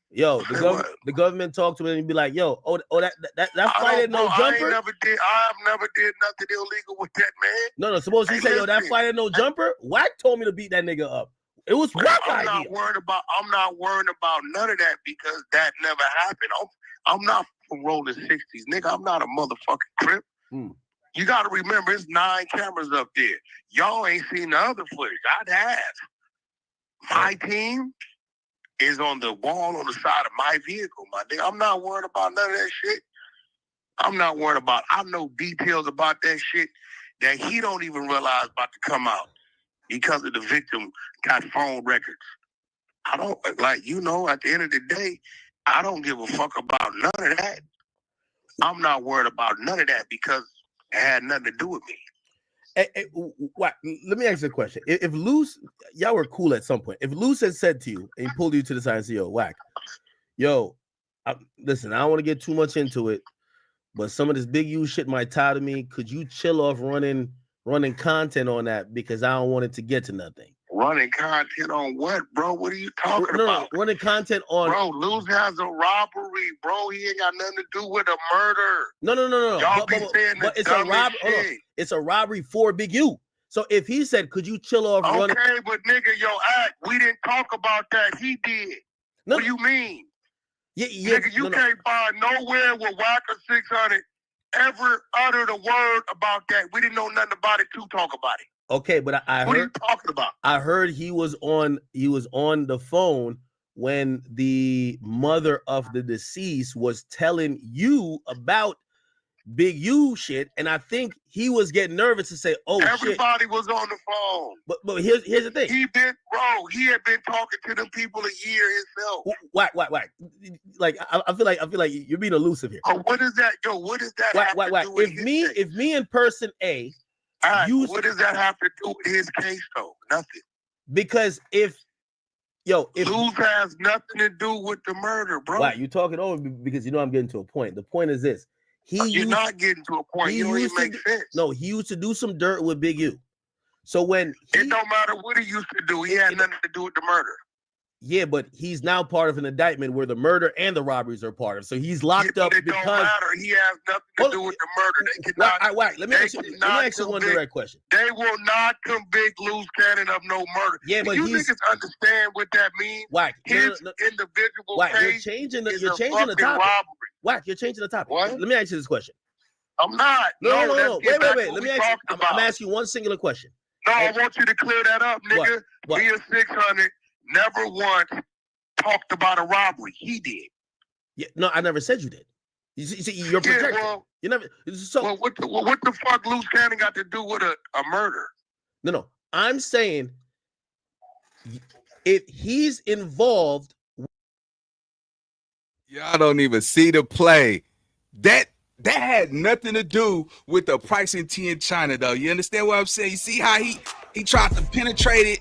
Yo, the government talk to him and be like, yo, that fight ain't no jumper. I have never did nothing illegal with that, man. No. Suppose he say, yo, that fight ain't no jumper. Wack told me to beat that nigga up. It was Wack idea. I'm not worried about none of that because that never happened. I'm not from rolling 60s, nigga. I'm not a motherfucking crip. You got to remember, it's 9 cameras up there. Y'all ain't seen the other footage. I'd have. My team is on the wall on the side of my vehicle, my nigga. I'm not worried about none of that shit. I'm not worried about. I know details about that shit that he don't even realize about to come out because of the victim got phone records. I don't at the end of the day, I don't give a fuck about none of that. I'm not worried about none of that because it had nothing to do with me. Hey, Wack, let me ask you a question. If Luce, y'all were cool at some point. If Luce had said to you and he pulled you to the side and said, yo, Wack, listen, I don't want to get too much into it, but some of this Big U shit might tie to me. Could you chill off running content on that because I don't want it to get to nothing? Running content on what, bro? What are you talking about? No, running content on. Bro, Luce has a robbery, bro. He ain't got nothing to do with a murder. No. Y'all be saying but it's a robbery. It's a robbery for Big U. So if he said, "Could you chill off?" Okay, but nigga, we didn't talk about that. He did. No, what do you mean? Yeah. Nigga, you can't find nowhere where Wacker 600 ever uttered a word about that. We didn't know nothing about it to talk about it. Okay, but I heard. What are you talking about? I heard he was on the phone when the mother of the deceased was telling you about Big U shit, and I think he was getting nervous to say, "Oh, everybody was on the phone." But here's the thing. He had been talking to them people a year himself. Whack. Like I feel like you're being elusive here. What is that, yo? What is that? Whack. If me in person A. What does that have to do with his case, though? Nothing. Because if Luce has nothing to do with the murder, bro. Why you talking over because I'm getting to a point. The point is this: you're not getting to a point. You don't even make sense. No, he used to do some dirt with Big U. So when it don't matter what he used to do, he had nothing to do with the murder. Yeah, but he's now part of an indictment where the murder and the robberies are part of. So he's locked up because don't matter. He has nothing to do with the murder. They cannot. Let me ask you one direct question. They will not convict Luce Canon of no murder. Yeah, but you niggas understand what that means? Wack, his individual Wack, case you're changing the topic. Robbery. Wack, you're changing the topic. What? Let me ask you this question. I'm not. No. Wait. Let me ask you. I'm asking you one singular question. No, I want you to clear that up, nigga. What? Me and 600 never once talked about a robbery. He did. Yeah, no, I never said you did. You see you're projecting. Well, you never. So well, what the fuck Luce Cannon got to do with a murder? no. I'm saying if he's involved, y'all don't even see the play. That had nothing to do with the pricing tea in China, though. You understand what I'm saying? You see how he tried to penetrate it?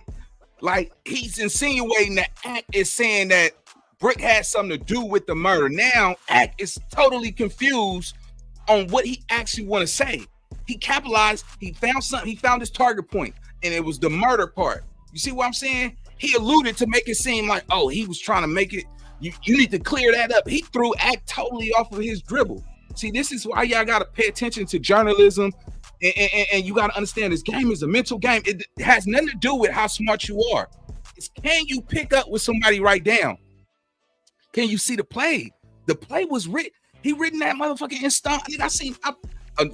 Like, he's insinuating that Act is saying that Brick had something to do with the murder. Now, Act is totally confused on what he actually want to say. He capitalized, he found something, he found his target point, and it was the murder part. You see what I'm saying? He alluded to make it seem like, oh, he was trying to make it, you need to clear that up. He threw Act totally off of his dribble. See, this is why y'all got to pay attention to journalism, and you got to understand this game is a mental game. It has nothing to do with how smart you are. It's can you pick up what somebody write down? Can you see the play? The play was written. He written that motherfucking instant. I seen.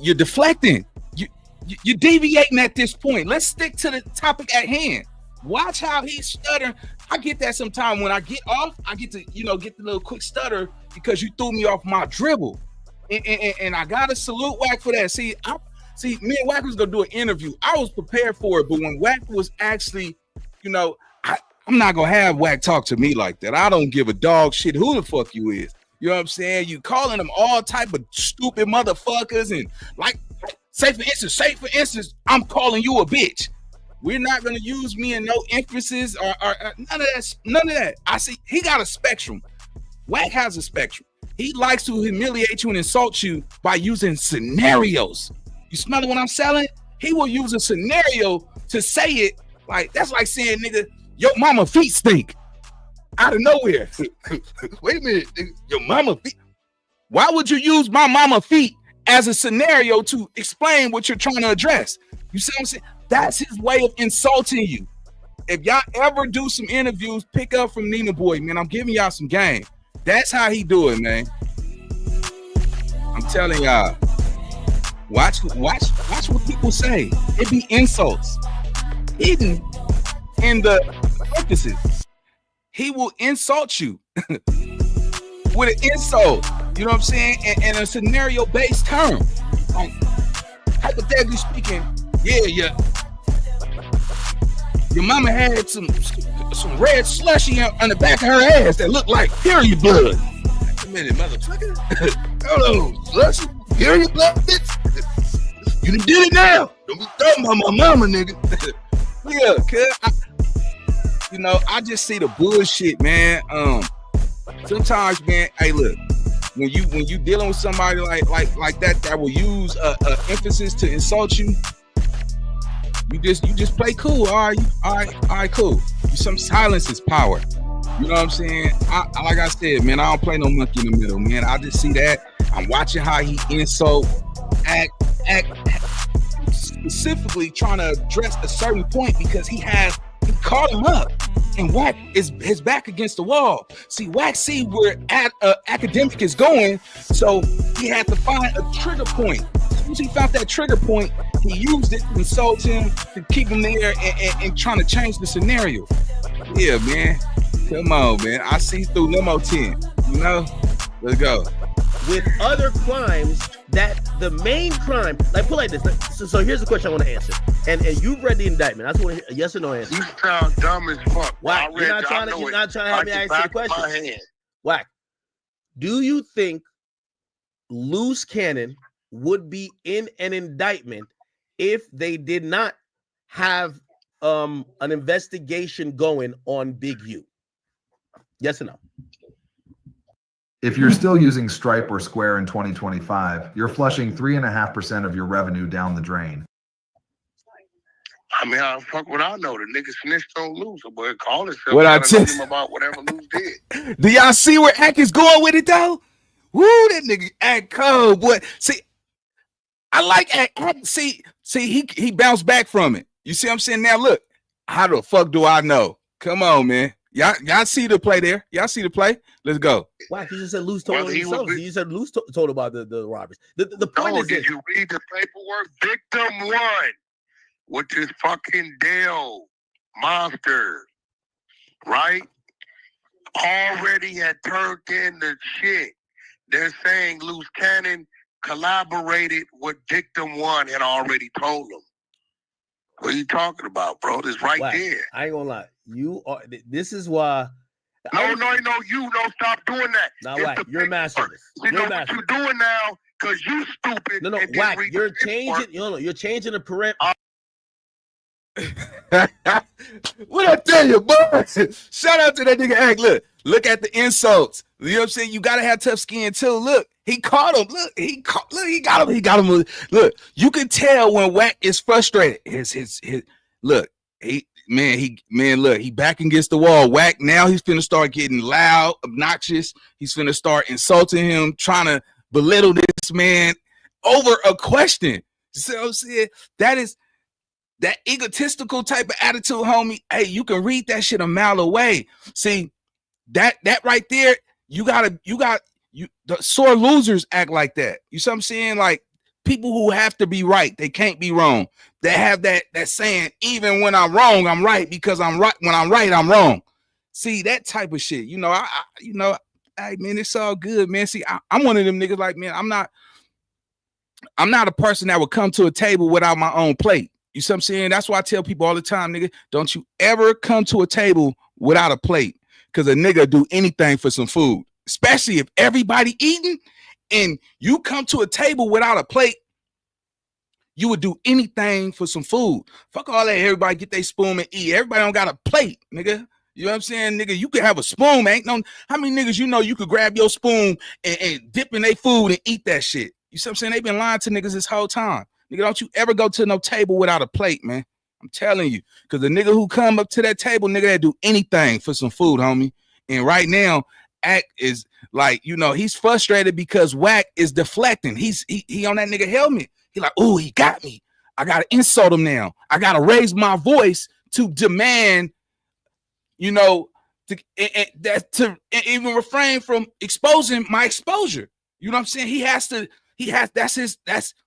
You're deflecting. You're deviating at this point. Let's stick to the topic at hand. Watch how he's stuttering. I get that sometimes when I get off. I get to get the little quick stutter because you threw me off my dribble. And I gotta salute Wack for that. See, me and Wack was gonna do an interview. I was prepared for it, but when Wack was actually, I'm not gonna have Wack talk to me like that. I don't give a dog shit who the fuck you is. You know what I'm saying? You calling them all type of stupid motherfuckers, and like say for instance, I'm calling you a bitch. We're not gonna use me in no emphasis or none of that. None of that. I see he got a spectrum. Wack has a spectrum. He likes to humiliate you and insult you by using scenarios. You smell what I'm selling? He will use a scenario to say it. Like, that's like saying, nigga, your mama feet stink out of nowhere. Wait a minute, nigga, your mama feet. Why would you use my mama feet as a scenario to explain what you're trying to address? You see what I'm saying? That's his way of insulting you. If y'all ever do some interviews, pick up from Nina Boy, man. I'm giving y'all some game. That's how he do it, man. I'm telling y'all. Watch what people say. It be insults hidden in the emphasis. He will insult you with an insult. You know what I'm saying? And a scenario-based term. Like, hypothetically speaking, yeah. Your mama had some red slushy on the back of her ass that looked like period blood. Wait a minute, motherfucker. Hello, slushy, period blood, bitch. You done did it now. Don't be talking about my mama, nigga. Yeah, cuz I just see the bullshit, man. Sometimes, man, hey, look, when you dealing with somebody like that will use a emphasis to insult you, you just play cool. All right, cool. Some silence is power. You know what I'm saying? Like I said, man, I don't play no monkey in the middle, man. I just see that. I'm watching how he insult, act specifically trying to address a certain point because he caught him up, and Wack is his back against the wall. See, Wack see where academic is going, so he had to find a trigger point. Once he found that trigger point, he used it to insult him, to keep him there and trying to change the scenario. Yeah, man. Come on, man. I see through limo 10. Let's go. With other crimes, that the main crime, like put like this. So here's the question I want to answer. And you've read the indictment. I just want a yes or no answer. You sound dumb as fuck. Wack, you're not trying to have me answer the question. Wack, do you think Luce Cannon would be in an indictment if they did not have an investigation going on Big U? Yes or no? If you're still using Stripe or Square in 2025, you're flushing 3.5% of your revenue down the drain. I mean, how the fuck would I know? The nigga snitched on Luce, but call himself. What I tell him about whatever Luce did. Do y'all see where Ack is going with it though? Woo, that nigga Ack cold, boy. See, I like Ack. See, he bounced back from it. You see what I'm saying? Now look, how the fuck do I know? Come on, man. Y'all see the play there? Y'all see the play? Let's go. Why? You just said Luce told himself. You said Luce told about the robberies. The point is did you read the paperwork? Victim 1 with this fucking Dell monster, right? Already had turned in the shit. They're saying Luce Canon collaborated with Victim One and already told them. What are you talking about, bro? This right Wack, there. I ain't gonna lie. You are. This is why. No, you don't stop doing that. Now, Wack, you're mastering this. You know what you're doing now? Because you stupid. No, Wack, you're changing. You're changing the parameter. What I tell you, boy? Shout out to that nigga Act. Look at the insults. You know what I'm saying? You gotta have tough skin too. Look, he caught him. Look, he got him. Look, you can tell when Wack is frustrated. His look, he back against the wall. Wack now he's finna start getting loud, obnoxious. He's finna start insulting him, trying to belittle this man over a question. So I'm saying that egotistical type of attitude, homie. Hey, you can read that shit a mile away. See, that right there, the sore losers act like that. You see what I'm saying? Like people who have to be right, they can't be wrong. They have that saying, even when I'm wrong, I'm right, because I'm right. When I'm right, I'm wrong. See, that type of shit. You know, hey man, it's all good, man. See, I'm one of them niggas like, man, I'm not a person that would come to a table without my own plate. You see what I'm saying? That's why I tell people all the time, nigga, don't you ever come to a table without a plate. Because a nigga do anything for some food, especially if everybody eating and you come to a table without a plate. You would do anything for some food. Fuck all that. Everybody get their spoon and eat. Everybody don't got a plate, nigga. You know what I'm saying, nigga? You could have a spoon, man. How many niggas you know you could grab your spoon and dip in their food and eat that shit? You see what I'm saying? They've been lying to niggas this whole time. Nigga, don't you ever go to no table without a plate, man. I'm telling you. Because the nigga who come up to that table, nigga, that do anything for some food, homie. And right now, Act is like, you know, he's frustrated because Wack is deflecting. He on that nigga helmet. He like, oh, he got me. I got to insult him now. I got to raise my voice to demand, you know, to even refrain from exposing my exposure. You know what I'm saying?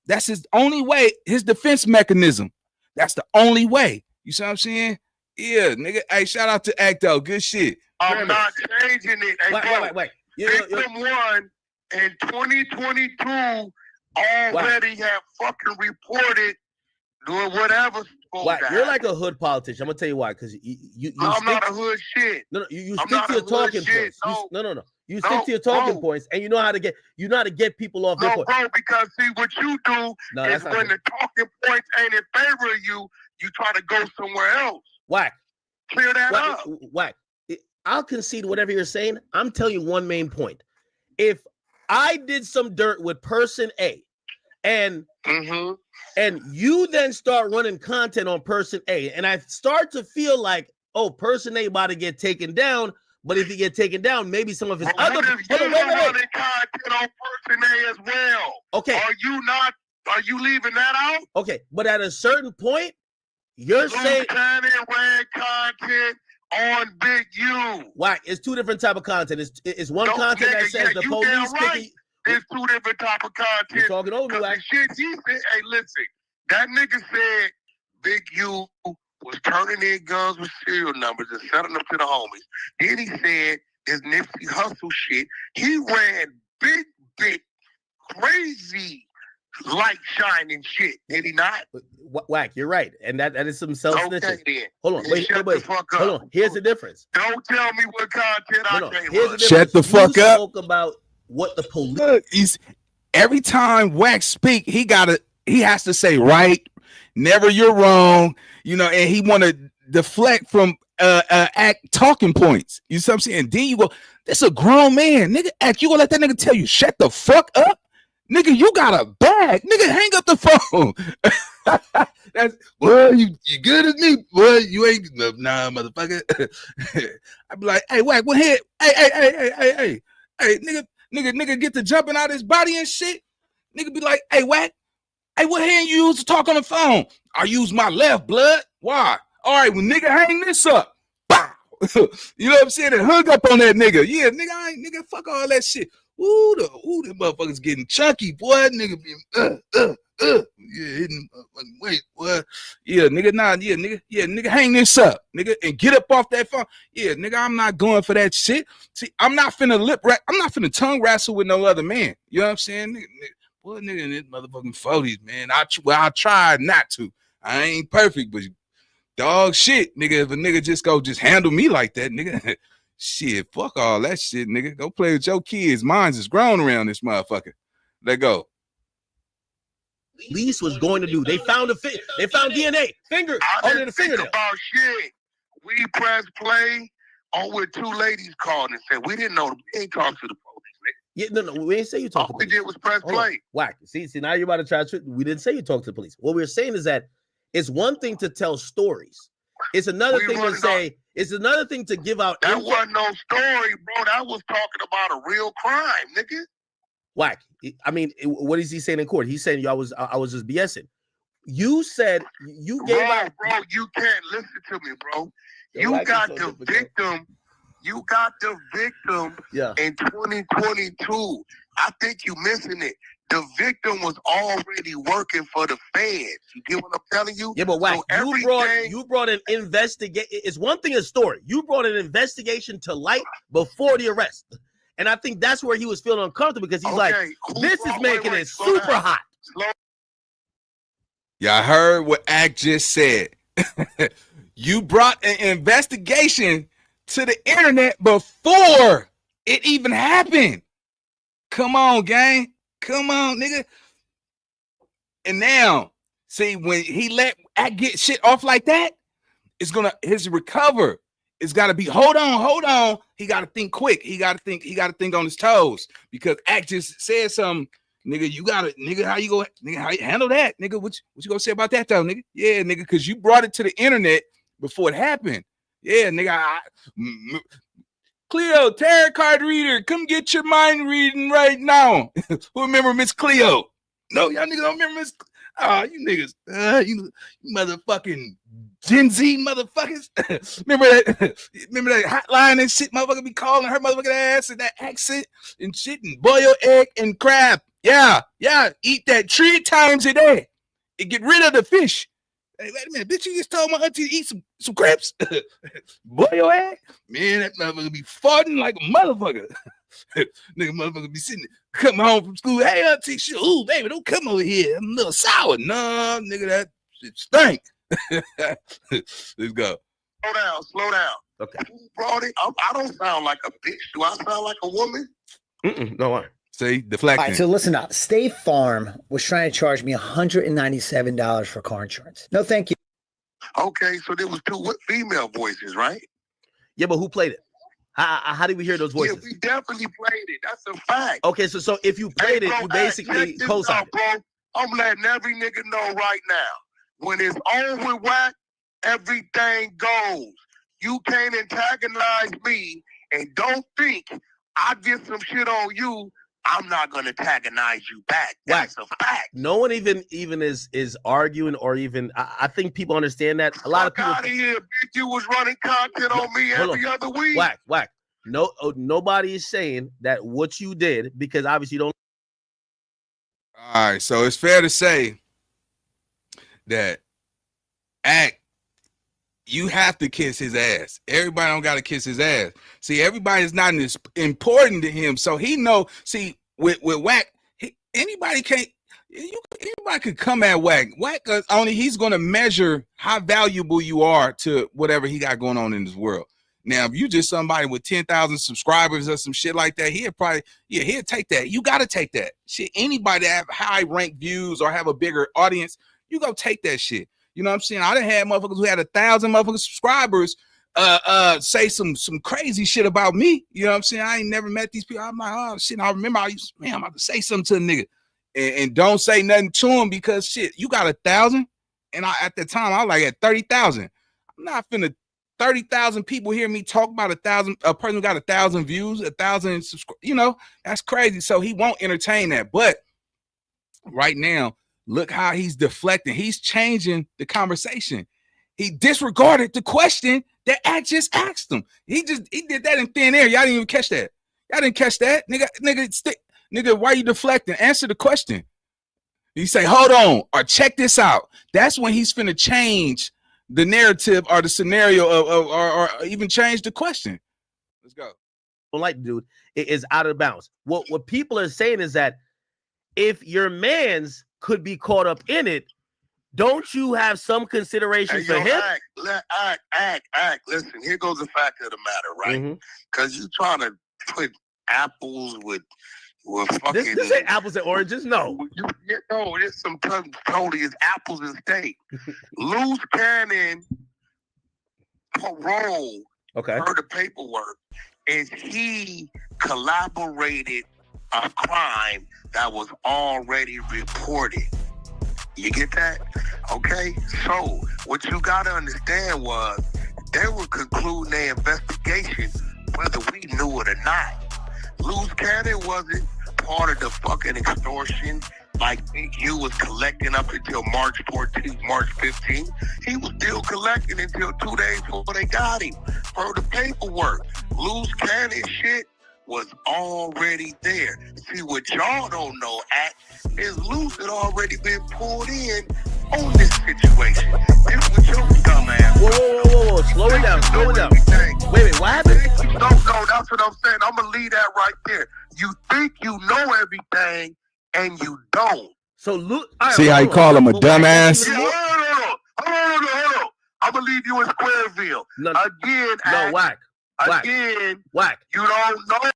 That's his only way, his defense mechanism. That's the only way. You see what I'm saying? Yeah, nigga. Hey, shout out to Acto. Good shit. I'm not changing it. Hey, Wait. Victim One in 2022 already have fucking reported doing whatever. You're like a hood politician. I'm gonna tell you why. Because I'm not a hood shit. No, you stick to your talking points. No. You stick to your talking points, and you know how to get people off their point. No, bro, because see what you do is when the talking points ain't in favor of you, you try to go somewhere else. Wack. Clear that up. Wack. I'll concede whatever you're saying. I'm telling you one main point. If I did some dirt with person A, and you then start running content on person A, and I start to feel like, oh, person A about to get taken down. But if he get taken down, maybe some of his other running content on person A as well. Okay. Are you leaving that out? Okay, but at a certain point, you're saying Canon ran content on Big U. Why? It's two different type of content. It's one content that says the police picking. It's two different type of content. You're talking over me, the shit he said, hey, listen, that nigga said Big U was turning in guns with serial numbers and selling them to the homies. Then he said this Nipsey Hustle shit. He ran big, crazy light shining shit. Did he not? Wack, you're right. And that is some self-snitching. Okay, then. Hold on, wait. Hold on. Here's the difference. Don't tell me what content I can't run. Shut the fuck up. Spoke about what the police. Look, every time Wack speak, he has to say right, never you're wrong, you know, and he want to deflect from Act talking points. You see what I'm saying? Then you go, that's a grown man, nigga. Act, you gonna let that nigga tell you shut the fuck up? Nigga, you got a bag. Nigga, hang up the phone. That's well, you good as me, boy. You ain't nah, motherfucker. I'd be like, hey, Wack, what head? Hey, nigga, get to jumping out his body and shit. Nigga be like, hey, Wack, hey, what hand you use to talk on the phone? I use my left, blood. Why? All right, well, nigga, hang this up. Bow. You know what I'm saying? And hung up on that nigga. Yeah, nigga, fuck all that shit. Ooh, the motherfuckers getting chunky, boy. Nigga be Wait, what? Yeah, nigga, nah, yeah, nigga, hang this up, nigga, and get up off that phone. Yeah, nigga, I'm not going for that shit. See, I'm not finna I'm not finna tongue wrestle with no other man. You know what I'm saying? Nigga, nigga in this motherfucking 40s, man. I tried not to. I ain't perfect, but dog shit, nigga. If a nigga just handle me like that, nigga, shit, fuck all that shit, nigga. Go play with your kids. Mine's is grown around this motherfucker. Let go. Luce was going to do. They found DNA finger under the fingernail. About shit. We pressed play on where two ladies called and said we didn't know. We ain't talk to the police. Yeah, no, we didn't say you talked to the police. All we did was press play. Whack. See, now you're about to try to. We didn't say you talked to the police. What we were saying is that it's one thing to tell stories. It's another thing to say. It's another thing to give out. That wasn't no story, bro. That was talking about a real crime, nigga. Whack. I mean, what is he saying in court? He's saying I was just BSing. You said you gave out. Bro, you can't listen to me, bro. You got the victim. You got the victim in 2022. I think you missing it. The victim was already working for the feds. You get what I'm telling you? Yeah, but Wack, so you brought an investigation. It's one thing a story. You brought an investigation to light before the arrest. And I think that's where he was feeling uncomfortable because he's like, this is making it super hot. Y'all heard what Ack just said. You brought an investigation to the internet before it even happened. Come on, gang. Come on, nigga. And now, see, when he let Ack get shit off like that, his recover is gotta be hold on. He gotta think quick. He gotta think on his toes because Ack just said something. Nigga, you gotta, nigga, how you handle that? Nigga, what you gonna say about that though, nigga? Yeah, nigga, because you brought it to the internet before it happened. Yeah, nigga. Cleo, tarot card reader, come get your mind reading right now. Who remember Miss Cleo? No, y'all niggas don't remember Miss. You niggas, you motherfucking Gen Z motherfuckers. remember that hotline and shit, motherfucker be calling her motherfucking ass and that accent and shit and boil egg and crab. Yeah, eat that 3 times a day and get rid of the fish. Hey, wait a minute, bitch, you just told my auntie to eat some crepes. Boy, your ass, man, that motherfucker be farting like a motherfucker. Nigga, motherfucker be sitting, coming home from school. Hey, auntie, shit, ooh, baby, don't come over here. I'm a little sour. Nah, nigga, that shit stink. Let's go. Slow down. Okay. Who brought it? I don't sound like a bitch. Do I sound like a woman? No, I. See, deflecting. All right, so listen up. State Farm was trying to charge me $197 for car insurance. No, thank you. Okay, so there was 2 female voices, right? Yeah, but who played it? How did we hear those voices? Yeah, we definitely played it. That's a fact. Okay, so if you played it, you basically co-signed it. I'm letting every nigga know right now. When it's on with Wack, everything goes. You can't antagonize me and don't think I get some shit on you. I'm not gonna antagonize you back. That's a fact. No one even is arguing or even. I think people understand that. A lot of people. Out of here, bitch! You was running content on me every other week. Wack. No, nobody is saying that what you did because obviously you don't. All right, so it's fair to say that Ack, you have to kiss his ass. Everybody don't got to kiss his ass. See, everybody's not as important to him, so he know. See, with Wack, anybody could come at Wack. Wack only he's going to measure how valuable you are to whatever he got going on in this world. Now, if you just somebody with 10,000 subscribers or some shit like that, he'll take that. You got to take that shit. Anybody that have high ranked views or have a bigger audience, you go take that shit. You know what I'm saying? I done had motherfuckers who had 1,000 motherfucking subscribers say some crazy shit about me. You know what I'm saying? I ain't never met these people. I'm like, oh shit. I remember I'm about to say something to a nigga. And don't say nothing to him because shit, you got 1,000. And at the time I was like at 30,000. I'm not finna 30,000 people hear me talk about a person who got 1,000 views, 1,000 subscribers. You know, that's crazy. So he won't entertain that. But right now, look how he's deflecting. He's changing the conversation. He disregarded the question that I just asked him. He did that in thin air. Y'all didn't even catch that. Y'all didn't catch that. Nigga, why you deflecting? Answer the question. You say, hold on, or check this out. That's when he's finna change the narrative or the scenario or even change the question. Let's go. Don't like dude, it is out of bounds. What people are saying is that if your man's could be caught up in it, don't you have some consideration for him? Act. Listen, here goes the fact of the matter, right? Because you trying to put apples with fucking. This ain't apples and oranges, no. No, there's some totally is apples and steak. Luce Canon parole for the paperwork is he collaborated a crime that was already reported. You get that? Okay? So, what you got to understand was they were concluding their investigation whether we knew it or not. Luce Canon wasn't part of the fucking extortion like Big U was collecting up until March 14th, March 15th. He was still collecting until 2 days before they got him. For the paperwork, Luce Canon shit was already there. See, what y'all don't know is Luce had already been pulled in on this situation. This was your dumb ass. Whoa. Slow it down. Wait, what happened? You don't know. That's what I'm saying. I'm going to leave that right there. You think you know everything, and you don't. So, Luce. See how you call him a dumbass? Yeah, hold on. I'm going to leave you in Squareville. Wack. Wack. You don't know.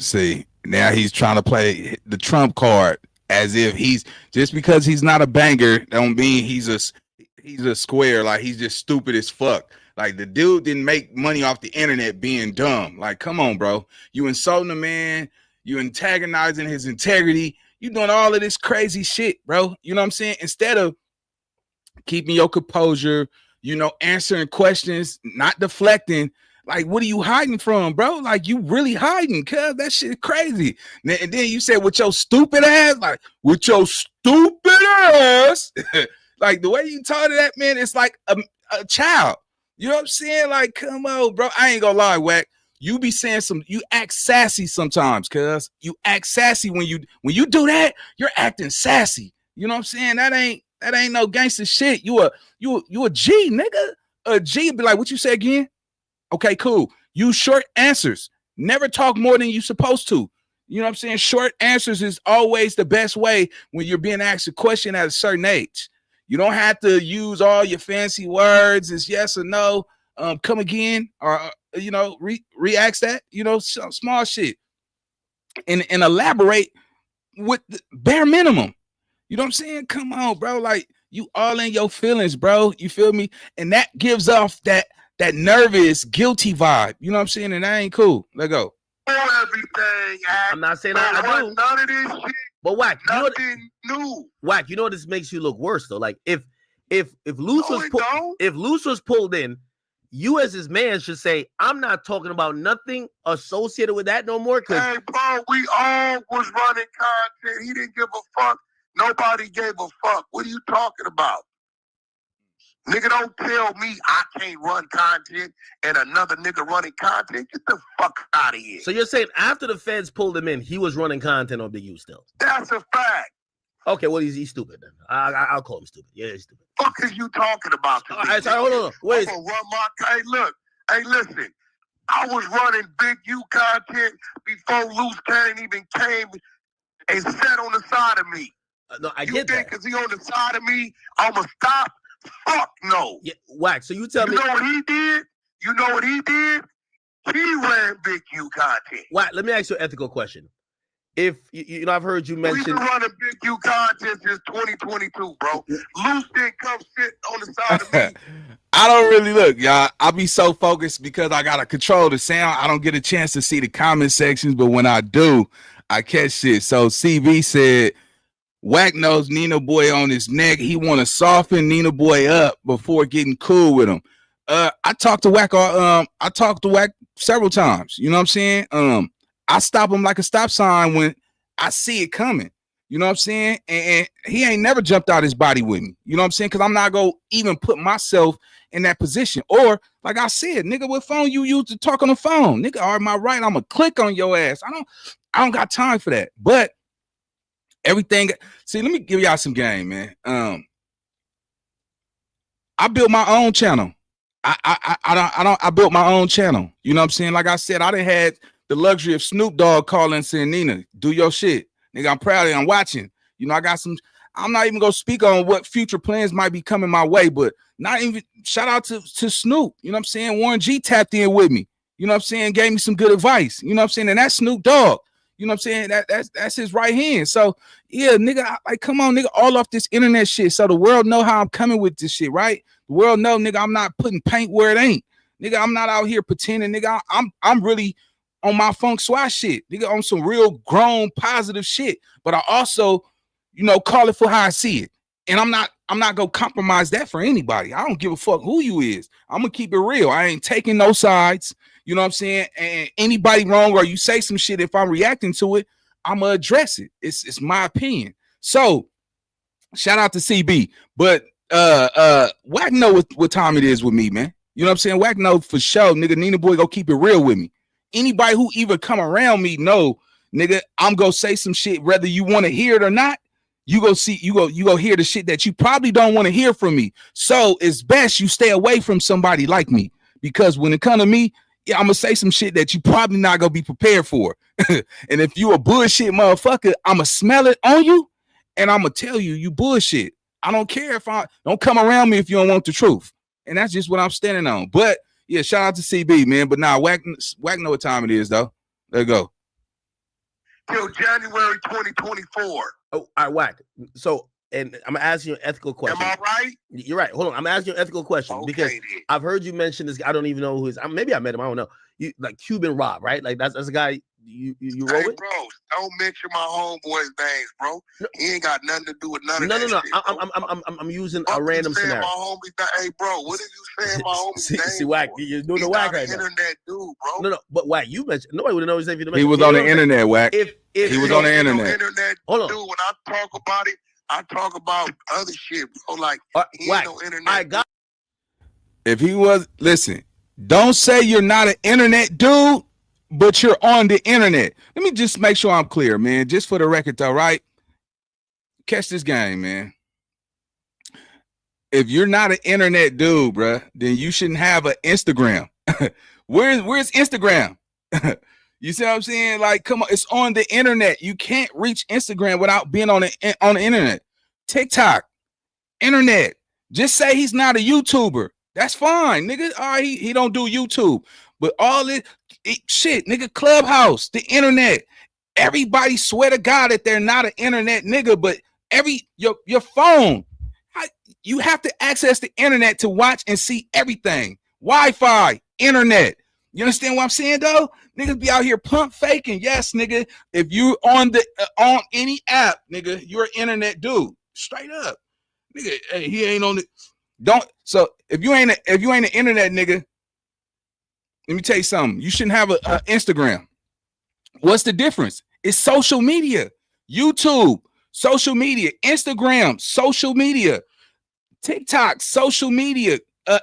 See, now he's trying to play the trump card as if he's just because he's not a banger don't mean he's a square. Like he's just stupid as fuck. Like the dude didn't make money off the internet being dumb. Like, come on, bro. You insulting a man. You antagonizing his integrity. You doing all of this crazy shit, bro. You know what I'm saying? Instead of keeping your composure, answering questions, not deflecting. Like, what are you hiding from, bro? Like, you really hiding, cuz that shit crazy. And then you said, with your stupid ass, like, with your stupid ass. Like, the way you talk to that, man, it's like a child. You know what I'm saying? Like, come on, bro. I ain't gonna lie, Wack. You be saying you act sassy sometimes, cuz. You act sassy when you do that, you're acting sassy. You know what I'm saying? That ain't no gangster shit. You a G, nigga. A G be like, what you say again? Okay, cool. Use short answers. Never talk more than you're supposed to. You know what I'm saying? Short answers is always the best way when you're being asked a question at a certain age. You don't have to use all your fancy words. It's yes or no. Come again, or re-ask that. Some small shit, and elaborate with the bare minimum. You know what I'm saying? Come on, bro. Like, you all in your feelings, bro. You feel me? And that gives off that nervous, guilty vibe. You know what I'm saying? And that ain't cool. Let go. Everything. I'm not saying I do. None of this shit. But Wack, nothing new. Wack, this makes you look worse though. Like if Luce was pulled in, you as his man should say, I'm not talking about nothing associated with that no more. Hey, bro, we all was running content. He didn't give a fuck. Nobody gave a fuck. What are you talking about? Nigga, don't tell me I can't run content and another nigga running content. Get the fuck out of here. So you're saying after the feds pulled him in, he was running content on Big U still? That's a fact. Okay, well, he's stupid then. I'll call him stupid. Yeah, he's stupid. Fuck is you talking about? All right, sorry, hold on. Wait. I'm gonna run my... Hey, look. Hey, listen. I was running Big U content before Luce Canon even came and sat on the side of me. No, I get that. You think because he on the side of me, I'm gonna stop? Fuck no. Yeah, Wack, so you tell me. You know what he did? He ran Big U content. Wack, let me ask you an ethical question. If I've heard you mention. We've been running Big U content since 2022, bro. Luce didn't come sit on the side of me. I don't really look, y'all. I'll be so focused because I gotta control the sound. I don't get a chance to see the comment sections, but when I do, I catch shit. So CV said, Wack knows Nina Boy on his neck. He want to soften Nina Boy up before getting cool with him. I talked to Wack. I talked to Wack several times. You know what I'm saying? I stop him like a stop sign when I see it coming. You know what I'm saying? And he ain't never jumped out his body with me. You know what I'm saying? Because I'm not gonna even put myself in that position. Or like I said, nigga, what phone you use to talk on the phone? Nigga, are my right? I'm gonna click on your ass. I don't got time for that. But Everything. See, let me give y'all some game, man. I built my own channel. I built my own channel. You know what I'm saying? Like I said, I done had the luxury of Snoop Dogg calling and saying, Nina, do your shit. Nigga, I'm proud of you. I'm watching. You know, I got some. I'm not even gonna speak on what future plans might be coming my way, but not even shout out to Snoop. You know what I'm saying? Warren G tapped in with me. You know what I'm saying? Gave me some good advice. You know what I'm saying? And that's Snoop Dogg. You know what I'm saying? That's his right hand. So yeah, nigga, like come on, nigga, all off this internet shit. So the world know how I'm coming with this shit, right? The world know, nigga, I'm not putting paint where it ain't. Nigga, I'm not out here pretending, nigga. I'm really on my funk swat shit, nigga, on some real grown positive shit. But I also, you know, call it for how I see it. And I'm not gonna compromise that for anybody. I don't give a fuck who you is. I'm gonna keep it real. I ain't taking no sides. You know what I'm saying? And anybody wrong or you say some shit, if I'm reacting to it, I'm gonna address it. It's my opinion. So shout out to CB. But Wack know what time it is with me, man. You know what I'm saying? Wack know for sure, nigga. Nina boy go keep it real with me. Anybody who even come around me know, nigga, I'm gonna say some shit whether you want to hear it or not. You go hear the shit that you probably don't want to hear from me. So it's best you stay away from somebody like me, because when it come to me, yeah, I'm gonna say some shit that you probably not gonna be prepared for. And if you a bullshit motherfucker, I'm gonna smell it on you, and I'm gonna tell you bullshit. I don't care if I don't come around me if you don't want the truth, and that's just what I'm standing on. But yeah, shout out to CB, man. But nah, Wack know what time it is though. There you go. Till January 2024. Oh, all right, Wack. So, and I'm gonna ask you an ethical question. Am I right? You're right. Hold on. I'm asking you an ethical question because I've heard you mention this. I don't even know who is. Maybe I met him. I don't know. You like Cuban Rob, right? Like that's a guy you roll with. Bro, don't mention my homeboy's names, bro. No. He ain't got nothing to do with none of that. No. Shit, I'm using a random scenario. My homie, hey, bro, what are you saying, my homie? See, Wack, you're doing the Wack right now. Internet dude, bro. No, but Wack, you mentioned nobody would know his name. He was on the internet, Wack. If he was on the internet. Hold on. Dude, when I talk about it, I talk about other shit, bro. Like he ain't no internet. I got. If he was, listen, don't say you're not an internet dude, but you're on the internet. Let me just make sure I'm clear, man. Just for the record, though, right? Catch this game, man. If you're not an internet dude, bruh, then you shouldn't have an Instagram. Where's Instagram? You see what I'm saying? Like, come on, it's on the internet. You can't reach Instagram without being on the internet. TikTok, internet. Just say he's not a YouTuber. That's fine, nigga. All right, he don't do YouTube. But all it shit, nigga, Clubhouse, the internet. Everybody swear to God that they're not an internet nigga, but your phone, you have to access the internet to watch and see everything. Wi-Fi, internet. You understand what I'm saying, though? Niggas be out here pump faking. Yes, nigga. If you on any app, nigga, you're an internet dude. Straight up, nigga. Hey, he ain't on the. Don't. So if you ain't an internet nigga, let me tell you something. You shouldn't have a Instagram. What's the difference? It's social media. YouTube, social media. Instagram, social media. TikTok, social media.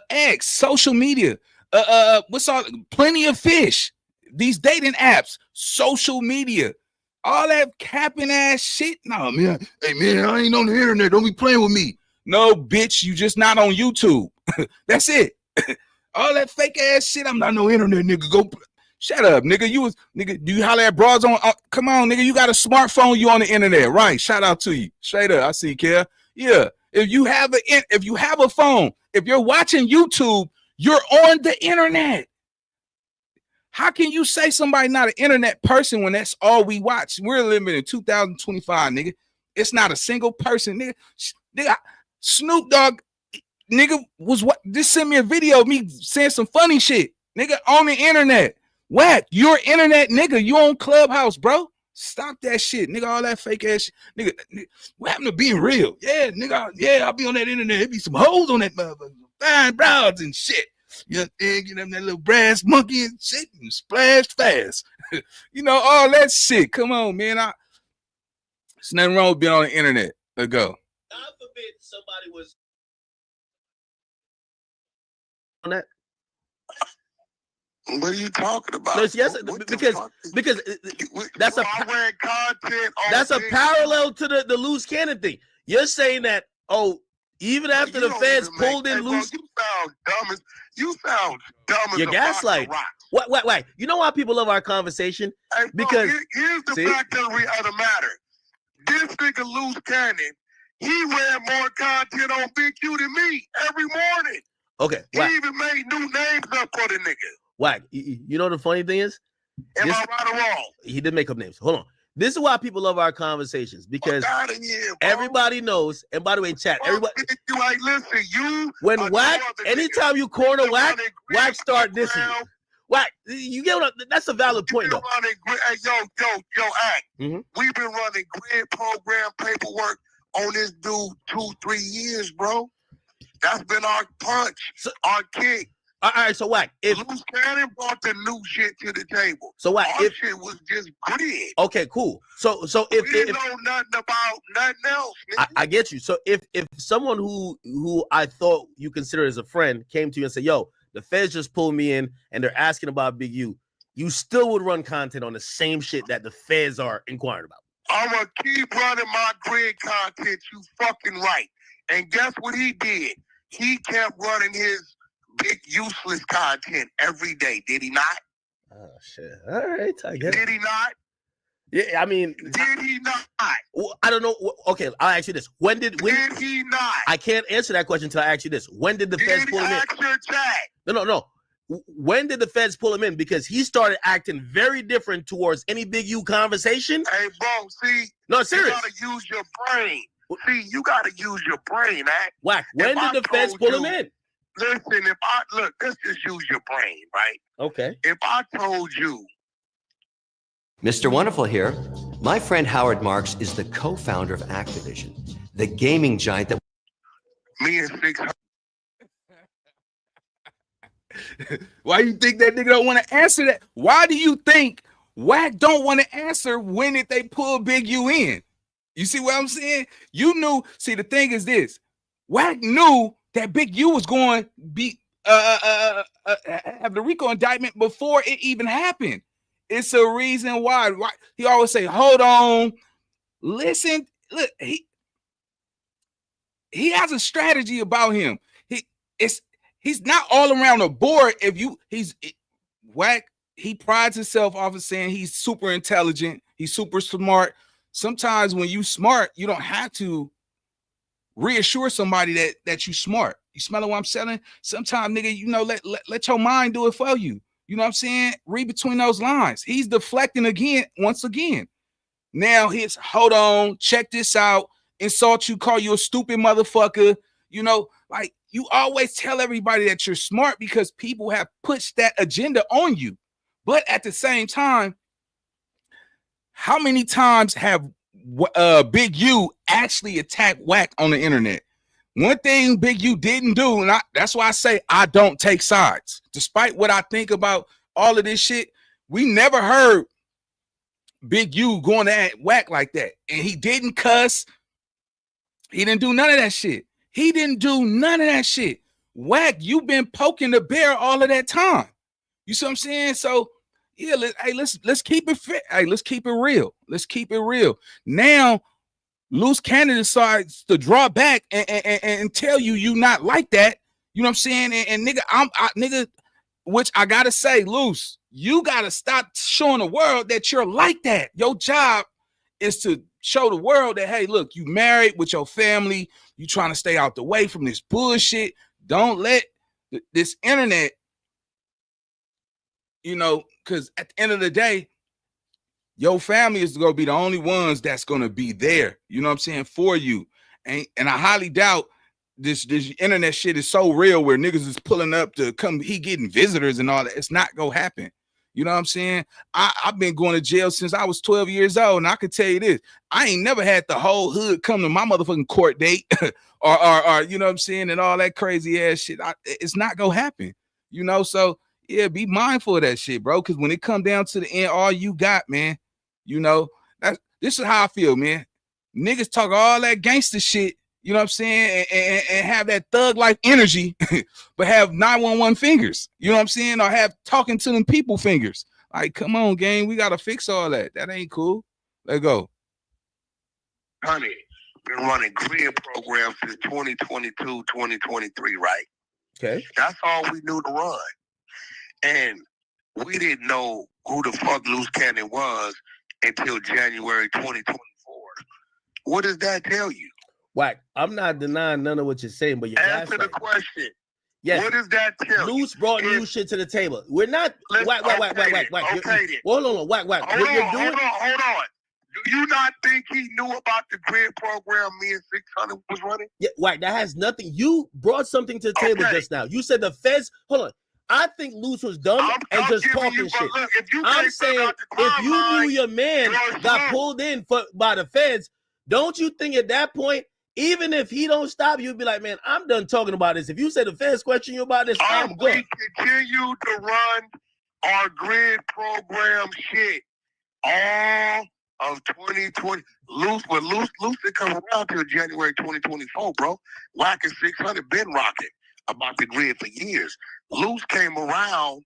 X, social media. What's all? Plenty of fish. These dating apps, social media. All that capping ass shit. No, man. Hey, man, I ain't on the internet. Don't be playing with me. No, bitch, you just not on YouTube. That's it. All that fake ass shit. I'm not no internet nigga. Go shut up, nigga. Do you holler at broads on? Come on, nigga. You got a smartphone. You on the internet, right? Shout out to you. Straight up. I see, Care. Yeah. If you have a phone, if you're watching YouTube, you're on the internet. How can you say somebody not an internet person when that's all we watch? We're living in 2025, nigga. It's not a single person, nigga. Nigga, Snoop Dogg, nigga, was what? Just send me a video of me saying some funny shit, nigga, on the internet. Wack, you're an internet nigga. You on Clubhouse, bro. Stop that shit, nigga. All that fake ass shit. Nigga, what happened to being real? Yeah, nigga. Yeah, I'll be on that internet. There be some hoes on that motherfucker. Fine brows and shit. You know, get them that little brass monkey and shit and splash fast. You know, all that shit. Come on, man. There's nothing wrong with being on the internet. Let's go. God forbid somebody was on that. What are you talking about? No, yes, What the because fuck? because that's a I read content. On that's a TikTok. parallel to the Luce Canon thing. You're saying that even after You the don't feds even make- pulled in hey, bro, Luce, you sound dumb as you're a box of gaslighting. rocks. Wait. You know why people love our conversation? Hey, bro, Because here's the see? fact of the matter. This nigga Luce Cannon, he read more content on Big U than me every morning. Okay, He Wack. even made new names up for the nigga. Wack. You know the funny thing is, Am I right or wrong? he did make up names. Hold on. This is why people love our conversations, because Fuck outta here, bro. everybody knows. And by the way, chat, Fuck everybody. Big U, like, listen, you When are Wack, no other anytime nigga. you corner Been Wack, running Wack grid start dissing you. program. Wack, you get what? That's a valid point We've though. been running grid, hey, yo, Act. Mhm. We've been running grid program paperwork on this dude 2-3 years, bro. That's been our punch, our kick. All right, so Wack, if Luce Cannon brought the new shit to the table. so Wack, Our if shit was just grid. okay, cool. So We didn't know nothing about nothing else. I get you. So if someone who I thought you consider as a friend came to you and said, "Yo, the feds just pulled me in and they're asking about Big U," you still would run content on the same shit that the feds are inquiring about. I'm gonna keep running my grid content. You fucking right. And guess what he did? He kept running his big useless content every day. Did he not? Oh shit! All right, I get Did he not? Yeah, I mean, Did he not? I don't know. Okay, I'll ask you this: when did he not? I can't answer that question until I ask you this: when did the feds pull him in? Ask your chat. No. When did the feds pull him in? Because he started acting very different towards any Big U conversation. Hey, bro, see, no, serious. You gotta use your brain. See, you gotta use your brain, Act. Wack, when did the feds pull him in? Listen, let's just use your brain, right? Okay. If I told you, Mr. Wonderful here. My friend Howard Marks is the co-founder of Activision, the gaming giant that me and 600. Why you think that nigga don't want to answer that? Why do you think Wack don't want to answer when did they pull Big U in? You see what I'm saying? You knew. See, the thing is this: Wack knew that Big U was going to be have the RICO indictment before it even happened. It's a reason why. He always say, "Hold on, listen." Look, he has a strategy about him. He's not all around the board. Wack, he prides himself off of saying he's super intelligent, he's super smart. Sometimes when you smart, you don't have to reassure somebody that you smart. You smelling what I'm selling? Sometimes, nigga, let your mind do it for you. You know what I'm saying? Read between those lines. He's deflecting once again. Now he's, hold on, check this out, insult you, call you a stupid motherfucker. Like, you always tell everybody that you're smart because people have pushed that agenda on you. But at the same time, how many times have Big U actually attacked Wack on the internet? One thing Big U didn't do, and that's why I say I don't take sides. Despite what I think about all of this shit, we never heard Big U going at Wack like that. And he didn't cuss. He didn't do none of that shit. He didn't do none of that shit. Wack, you've been poking the bear all of that time. You see what I'm saying? So, yeah, let's keep it fit. Hey, let's keep it real. Let's keep it real. Now, Luce Cannon decides to draw back and tell you not like that. You know what I'm saying? And nigga, which I gotta say, Luce, you gotta stop showing the world that you're like that. Your job is to show the world that, hey, look, you married with your family. You trying to stay out the way from this bullshit. Don't let this internet, because at the end of the day, your family is going to be the only ones that's going to be there, you know what I'm saying, for you. And I highly doubt this internet shit is so real where niggas is pulling up to come, he getting visitors and all that. It's not going to happen. You know what I'm saying? I've been going to jail since I was 12 years old, and I can tell you this: I ain't never had the whole hood come to my motherfucking court date, or you know what I'm saying, and all that crazy ass shit. It's not gonna happen, So yeah, be mindful of that shit, bro. Because when it come down to the end, all you got, man, this is how I feel, man. Niggas talk all that gangster shit, You know what I'm saying? And have that thug life energy, but have 911 fingers. You know what I'm saying? Or have talking to them people fingers. Like, come on, gang, we gotta fix all that. That ain't cool. Let's go. Honey, been running grid programs since 2022, 2023, right? Okay. That's all we knew to run. And we didn't know who the fuck Luce Cannon was until January 2024. What does that tell you? Wack, I'm not denying none of what you're saying, but you're Answer the question. Yes. What does that tell you? Luce brought new shit to the table. We're not Wack. Okay, Hold on, Wack. Hold on. Do you not think he knew about the grid program me and 600 was running? Yeah, Wack, that has nothing. You brought something to the table just now. You said the feds. Hold on. I think Luce was dumb and just talking shit. Look, I'm saying if you knew your man got pulled in by the feds, don't you think at that point, even if he don't stop, you'd be like, man, I'm done talking about this. If you say the feds question you about this, I'm good. We continue to run our grid program shit all of 2020. Luce didn't come around till January 2024, bro. Wack and 600 been rocking about the grid for years. Luce came around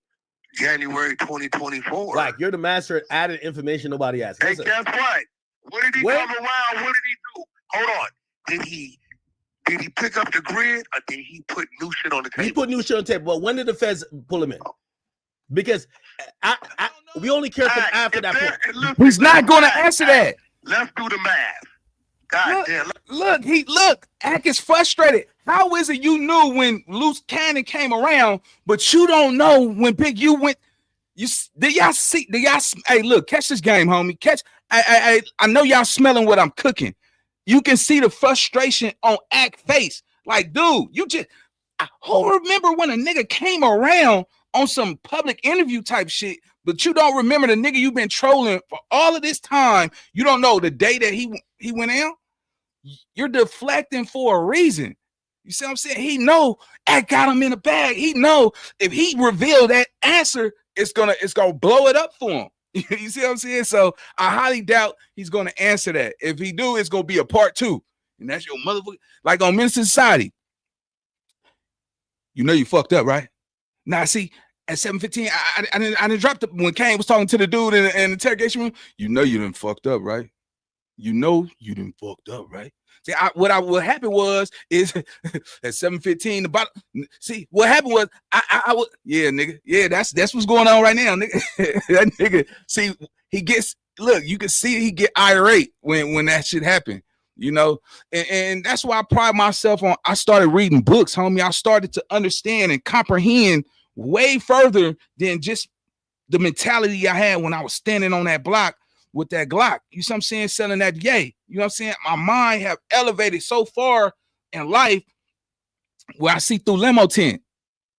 January 2024. Wack, you're the master at adding information nobody asked. Hey, guess what? What did he come around? What did he do? Hold on. Did he pick up the grid or did he put new shit on the table? He put new shit on the table. But when did the feds pull him in? Because we only care for after that point. He's not going to answer that. Let's do the math. God damn. Look, Ack is frustrated. How is it you knew when Luce Cannon came around, but you don't know when Big U went? Did y'all see? Hey, look, catch this game, homie. I know y'all smelling what I'm cooking. You can see the frustration on Ack's face. Like, dude, who remember when a nigga came around on some public interview type shit, but you don't remember the nigga you've been trolling for all of this time. You don't know the day that he went out. You're deflecting for a reason. You see what I'm saying? He know Ack got him in the bag. He know if he revealed that answer, it's gonna blow it up for him. You see what I'm saying? So I highly doubt he's gonna answer that. If he do, it's gonna be a part 2. And that's your motherfucker. Like on Minister Society. You know you fucked up, right? Now see, at 7:15, I didn't drop the when Kane was talking to the dude in the interrogation room. You know you done fucked up, right? You know you done fucked up, right? See, what happened was at 7:15 the bottom. See, what happened was I was nigga, that's what's going on right now, nigga. That nigga, see, he gets you can see he get irate when that shit happened, you know, and that's why I pride myself on. I started reading books, homie. I started to understand and comprehend way further than just the mentality I had when I was standing on that block with that Glock. You see what I'm saying? Selling that yay. You know what I'm saying? My mind have elevated so far in life where I see through limo tent.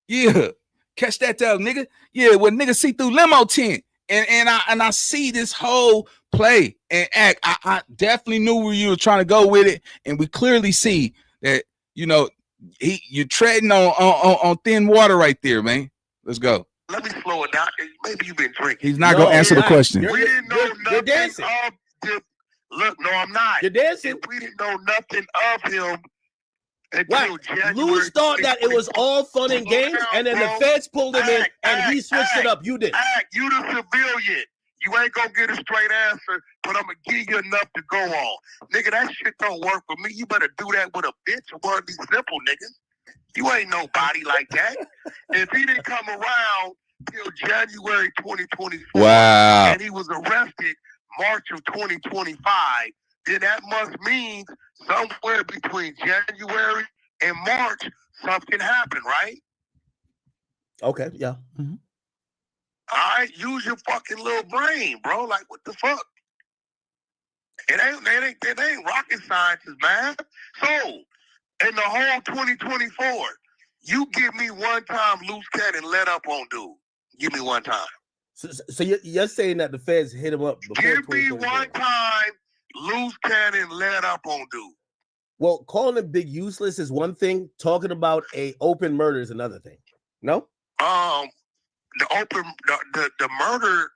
Yeah. Catch that though, nigga. Yeah, when niggas see through limo tent. And I see this whole play and act. I definitely knew where you were trying to go with it. And we clearly see that, you know, you're treading on thin water right there, man. Let's go. Let me slow it down. Maybe you've been drinking. He's not gonna answer the question. We didn't know nothing of this. Look, no, I'm not. You're dancing. We didn't know nothing of him until January. Luce thought that it was all fun and games, and then the feds pulled him in, and he switched it up. You did. You the civilian. You ain't gonna get a straight answer, but I'm gonna give you enough to go on. Nigga, that shit don't work for me. You better do that with a bitch or one of these simple niggas. You ain't nobody like that. If he didn't come around till January 2024, wow, and he was arrested March of 2025, then that must mean somewhere between January and March, something happened, right? Okay, yeah. Mm-hmm. All right, use your fucking little brain, bro. Like, what the fuck? It ain't rocket sciences, man. So, in the whole 2024, you give me one time Luce Cannon let up on dude. Give me one time. So you're saying that the feds hit him up before? Give me one time Luce Cannon let up on dude. Well, calling him big useless is one thing. Talking about a open murder is another thing. No? The murder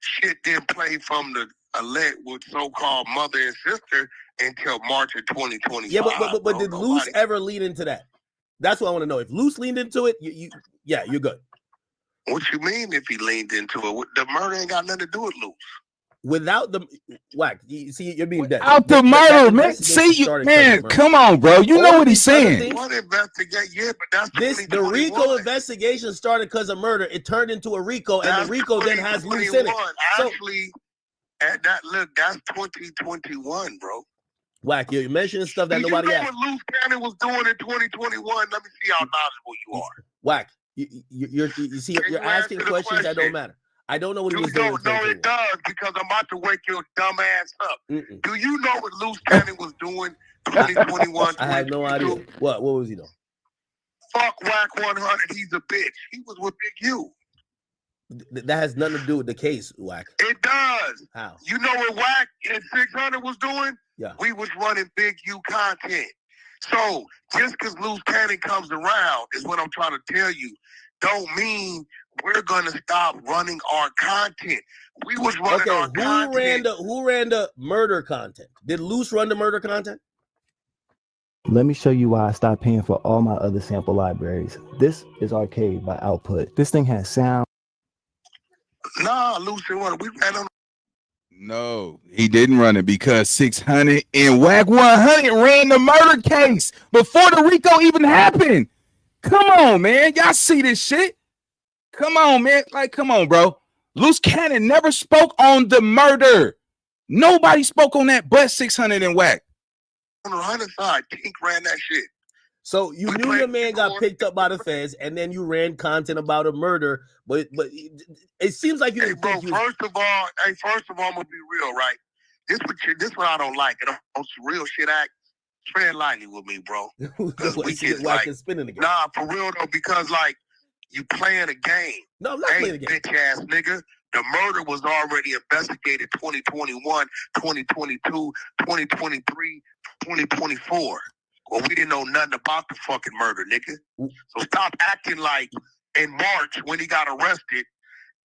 shit didn't play from elect with so-called mother and sister until March of 2025. Yeah, but bro. did Luce ever lean into that? That's what I want to know. If Luce leaned into it, yeah, you're good. What you mean if he leaned into it? The murder ain't got nothing to do with Luce. Without the Wack, you see, you're being dead. Out the murder, man. See you, man. Come on, bro. You know what he's saying. What investigate? Yeah, but that's the RICO investigation started because of murder. It turned into a RICO, and the RICO then has Luce in it. Actually, that's 2021, bro. Wack, you're mentioning stuff that nobody asked. You know what Luce Cannon was doing in 2021? Let me see how knowledgeable you are. Wack, you're asking questions that don't matter. I don't know what he was doing. No, it does, because I'm about to wake your dumb ass up. Do you know what Luce Cannon was doing 2021? I have no idea. What was he doing? Fuck Wack 100. He's a bitch. He was with Big U. That has nothing to do with the case, Wack. It does. How? You know what Wack and 600 was doing? Yeah. We was running Big U content. So just because Luce Cannon comes around is what I'm trying to tell you. Don't mean we're gonna stop running our content. We was running our content. Who ran the murder content? Did Luce run the murder content? Let me show you why I stopped paying for all my other sample libraries. This is Arcade by Output. This thing has sound. Nah, Luce run. We ran on. No, he didn't run it because 600 and Wack 100 ran the murder case before the RICO even happened. Come on, man. Y'all see this shit? Come on, man. Like, come on, bro. Luce Cannon never spoke on the murder. Nobody spoke on that but 600 and Wack. On the 100 side, Tink ran that shit. So you knew your man got picked up by the feds, and then you ran content about a murder, but it seems like you didn't think first of all, I'm gonna be real, right? This what I don't like. And on some real shit act, tread lightly with me, bro. We get like spinning again. Nah, for real though, because like you playing a game. No, I'm not playing a game. Bitch ass nigga. The murder was already investigated 2021, 2022, 2023, 2024. Well, we didn't know nothing about the fucking murder, nigga. So stop acting like in March when he got arrested,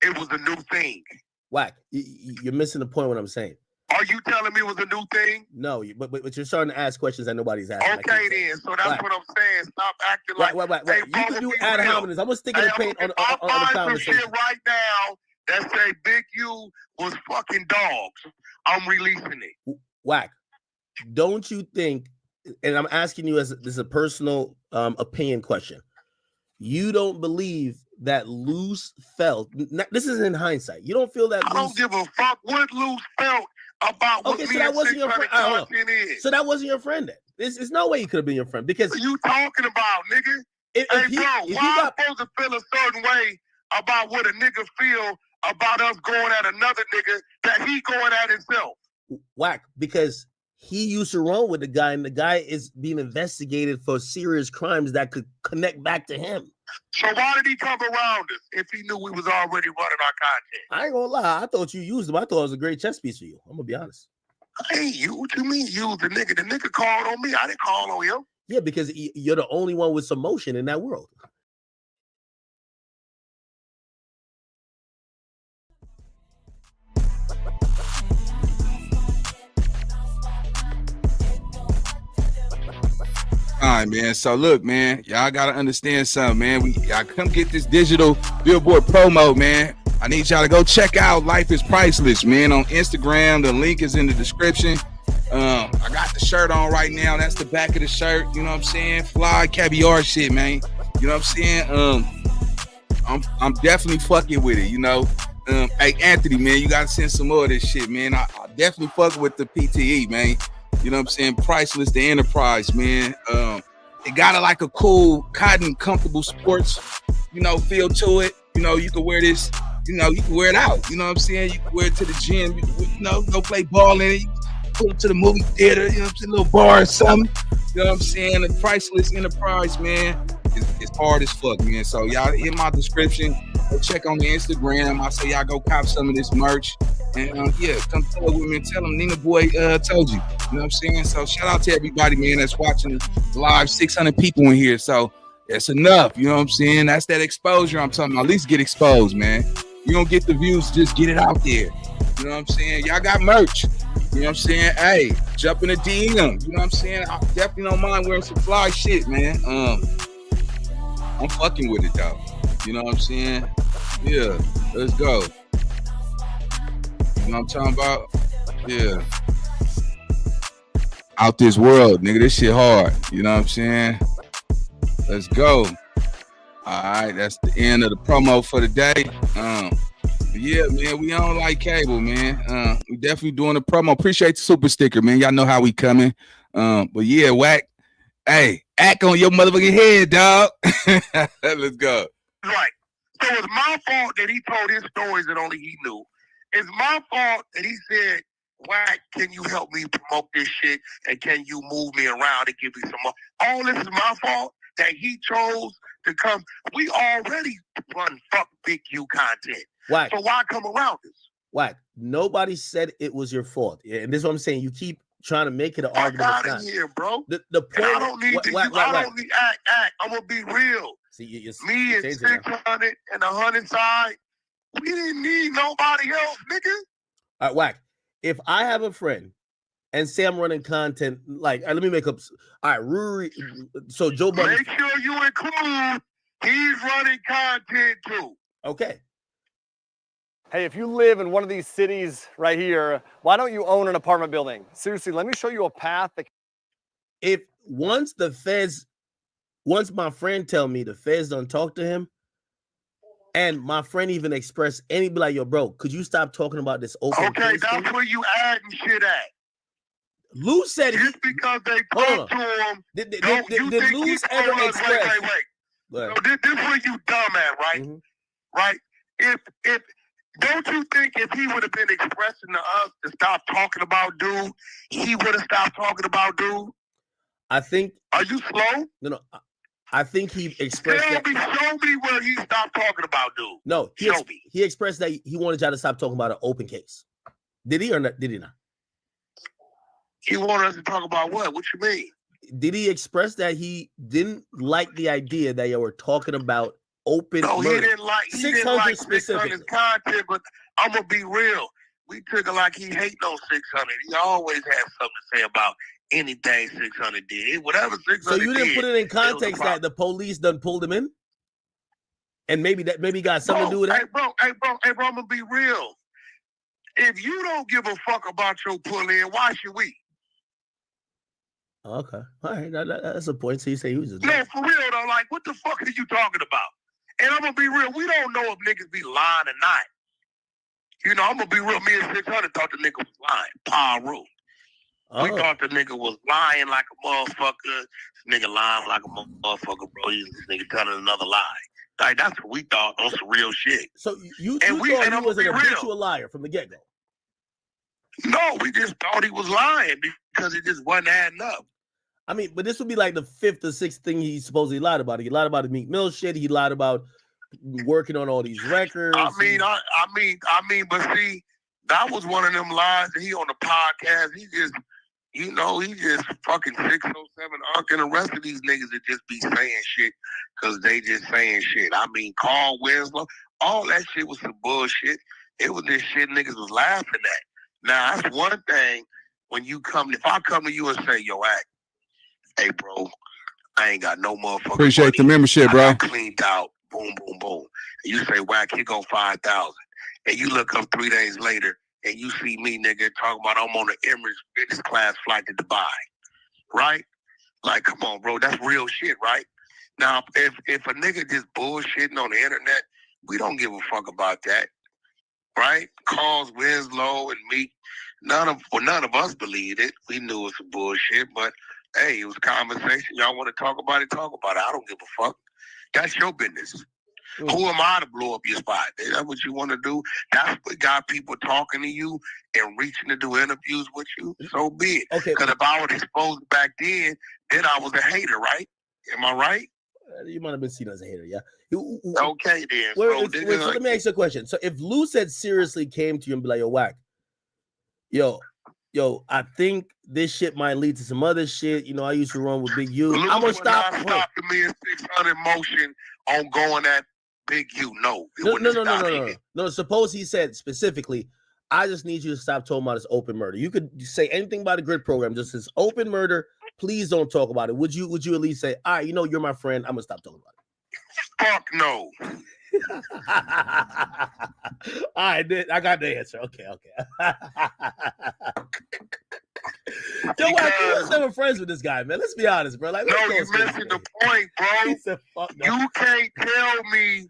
it was a new thing. Wack, you're missing the point what I'm saying. Are you telling me it was a new thing? No, but you're starting to ask questions that nobody's asking. Okay, then. So that's what I'm saying. Stop acting like. Wait. Hey, you can do ad hominems. I'm gonna stick in the paint on the conversation. Shit right now that say Big U was fucking dogs. I'm releasing it. Wack, don't you think? And I'm asking you as this is a personal opinion question. You don't believe that Luce felt? This is in hindsight. You don't feel that? I don't give a fuck what Luce felt about what me and 600 content is. So that wasn't your friend then? There's no way he could have been your friend because. What are you talking about, nigga? Hey, bro, why am I supposed to feel a certain way about what a nigga feel about us going at another nigga that he going at himself? Wack, because he used to run with the guy, and the guy is being investigated for serious crimes that could connect back to him. So why did he come around us if he knew we was already running our content? I ain't gonna lie. I thought you used him. I thought it was a great chess piece for you. I'm gonna be honest. Hey, what you mean use the nigga? The nigga called on me. I didn't call on him. Yeah, because you're the only one with some motion in that world. All right, man. So look, man, y'all gotta understand something, man. Y'all come get this digital billboard promo, man. I need y'all to go check out Life is Priceless, man, on Instagram. The link is in the description. I got the shirt on right now. That's the back of the shirt. You know what I'm saying? Fly caviar shit, man. You know what I'm saying? I'm definitely fucking with it, you know. Hey, Anthony, man, you gotta send some more of this shit, man. I definitely fuck with the PTE, man. You know what I'm saying? Priceless, the enterprise, man. It got like a cool cotton, comfortable sports, you know, feel to it. You know, you can wear this, you know, you can wear it out. You know what I'm saying? You can wear it to the gym, you know, go play ball in it. You pull it to the movie theater, you know what I'm saying? A little bar or something. You know what I'm saying? The Priceless enterprise, man, it's hard as fuck, man. So y'all in my description, go check on the Instagram. I say y'all go cop some of this merch. And yeah, come tell with me and tell them Nina Boy told you. You know what I'm saying? So shout out to everybody, man, that's watching live. 600 people in here. So that's enough. You know what I'm saying? That's that exposure I'm talking about. At least get exposed, man. You don't get the views, just get it out there. You know know what I'm saying? Y'all got merch. You know what I'm saying? Hey, jump in the DM. You know what I'm saying? I definitely don't mind wearing some fly shit, man. I'm fucking with it though. You know what I'm saying? Yeah, let's go. You know what I'm talking about? Yeah. Out this world, nigga. This shit hard. You know what I'm saying? Let's go. All right, that's the end of the promo for the day. Yeah, man, we on like cable, man. We definitely doing the promo. Appreciate the super sticker, man. Y'all know how we coming. But yeah, Wack. Hey, act on your motherfucking head, dog. Let's go. Right. So it's my fault that he told his stories that only he knew. It's my fault that he said, Wack, can you help me promote this shit? And can you move me around and give me some more? All this is my fault that he chose to come. We already run fuck Big U content. Wack. So why come around this? Wack, nobody said it was your fault. And this is what I'm saying. You keep trying to make it an argument. Out of here, bro. The point. And I don't need to. I don't need act. I'm gonna be real. See, me and 600 and 100 side. We didn't need nobody else, nigga. All right, Wack. If I have a friend and say I'm running content, like, let me make up. All right, Ruri. So Joe Budden. Make sure you include he's running content too. Okay. Hey, if you live in one of these cities right here, why don't you own an apartment building? Seriously, let me show you a path that. If once my friend tell me the feds don't talk to him, and my friend even expressed be like, yo, bro, could you stop talking about this open? Okay, that's thing? Where you adding shit at. Luce said just because they talk to him. Did Luce ever express? Wait. So this is where you dumb at, right? Mm-hmm. Right? If don't you think if he would have been expressing to us to stop talking about dude, he would have stopped talking about dude? I think. Are you slow? No. I think he expressed. Show me where he stopped talking about dude. No, he expressed that he wanted y'all to stop talking about an open case. Did he or not? Did he not? He wanted us to talk about what? What you mean? Did he express that he didn't like the idea that y'all were talking about open? No, murder? He didn't like 600 content, but I'm gonna be real. We took it like he hate no 600. He always has something to say about anything 600 did. Whatever 600 So you didn't put it in context that the police done pulled him in? And maybe got something to do with that? Hey, bro, I'm gonna be real. If you don't give a fuck about your pull-in, why should we? Okay. All right. That's a point. So you say he was a no, for real though. Like, what the fuck are you talking about? And I'm gonna be real. We don't know if niggas be lying or not. You know, I'm gonna be real. Me and 600 thought the nigga was lying. Paru. We thought the nigga was lying like a motherfucker. This nigga lying like a motherfucker, bro. This nigga telling another lie. Like, that's what we thought on some real shit. So you thought he was an habitual liar from the get-go? No, we just thought he was lying because it just wasn't adding up. I mean, but this would be like the 5th or 6th thing he supposedly lied about. He lied about the Meek Mill shit. He lied about working on all these records. I mean, but see, that was one of them lies that he on the podcast. He just fucking 607 Unc, and the rest of these niggas that just be saying shit because they just saying shit. I mean, Carl Winslow, all that shit was some bullshit. It was this shit niggas was laughing at. Now, that's one thing when you come, if I come to you and say, yo, Act, hey, bro, I ain't got no motherfucker. Appreciate money. The membership, bro. I got cleaned out, boom, boom, boom. And you say, Wack, here go 5,000. And you look up 3 days later and you see me, nigga, talking about I'm on the Emirates business class flight to Dubai, right? Like, come on, bro, that's real shit, right? Now, if a nigga just bullshitting on the internet, we don't give a fuck about that, right? Carl Winslow and me, none of us believed it. We knew it was some bullshit, but hey, it was conversation. Y'all want to talk about it? Talk about it. I don't give a fuck. That's your business. Mm. Who am I to blow up your spot? Is that what you want to do? That's what got people talking to you and reaching to do interviews with you. So be it. Okay. Because if I was exposed back then I was a hater, right? Am I right? You might have been seen as a hater, yeah. Okay, then. So let me ask you a question. So if Luce had seriously came to you and be like, yo, Wack, yo, I think this shit might lead to some other shit. You know, I used to run with Big U. I'm gonna stop the me and 600 motion on going at Big U. No. No. Suppose he said specifically, I just need you to stop talking about this open murder. You could say anything about the grid program, just this open murder. Please don't talk about it. Would you at least say, all right, you're my friend. I'm gonna stop talking about it. Fuck no. All right, I got the answer. Okay. Yo, Wack, you was never friends with this guy, man. Let's be honest, bro. Like, no, you're missing the point, bro. He said, fuck no. You can't tell me.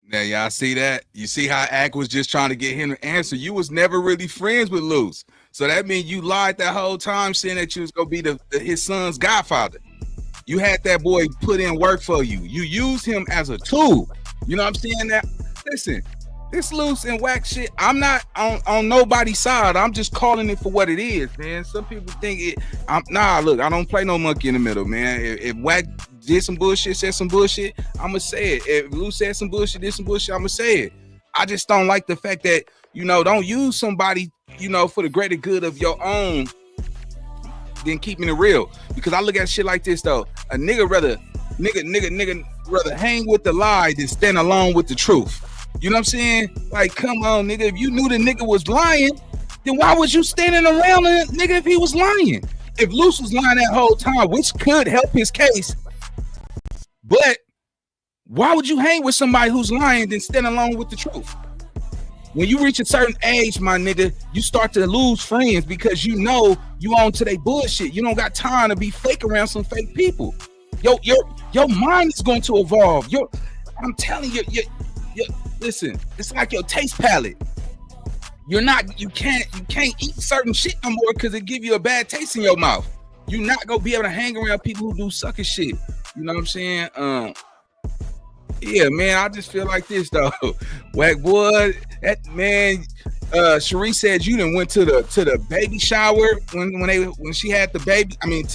Now, y'all see that? You see how Ack was just trying to get him to answer. You was never really friends with Luce. So that means you lied that whole time saying that you was going to be his son's godfather. You had that boy put in work for you. You used him as a tool. You know what I'm saying? That, listen, this Luce and Wack shit, I'm not on nobody's side. I'm just calling it for what it is, man. Some people think it. Look, I don't play no monkey in the middle, man. If Wack did some bullshit, said some bullshit, I'm going to say it. If Luce said some bullshit, did some bullshit, I'm going to say it. I just don't like the fact that, don't use somebody, for the greater good of your own than keeping it real. Because I look at shit like this, though. A nigga rather hang with the lie than stand alone with the truth. You know what I'm saying? Like, come on, nigga. If you knew the nigga was lying, then why was you standing around the nigga if he was lying? If Luce was lying that whole time, which could help his case, but why would you hang with somebody who's lying than stand alone with the truth? When you reach a certain age, my nigga, you start to lose friends because you on to their bullshit. You don't got time to be fake around some fake people. Your mind is going to evolve. I'm telling you, listen, it's like your taste palette. You can't eat certain shit no more because it give you a bad taste in your mouth. You're not gonna be able to hang around people who do sucker shit. You know what I'm saying? Yeah, man, I just feel like this though. Wack boy, that man, Cherie said you done went to the baby shower when she had the baby. I mean,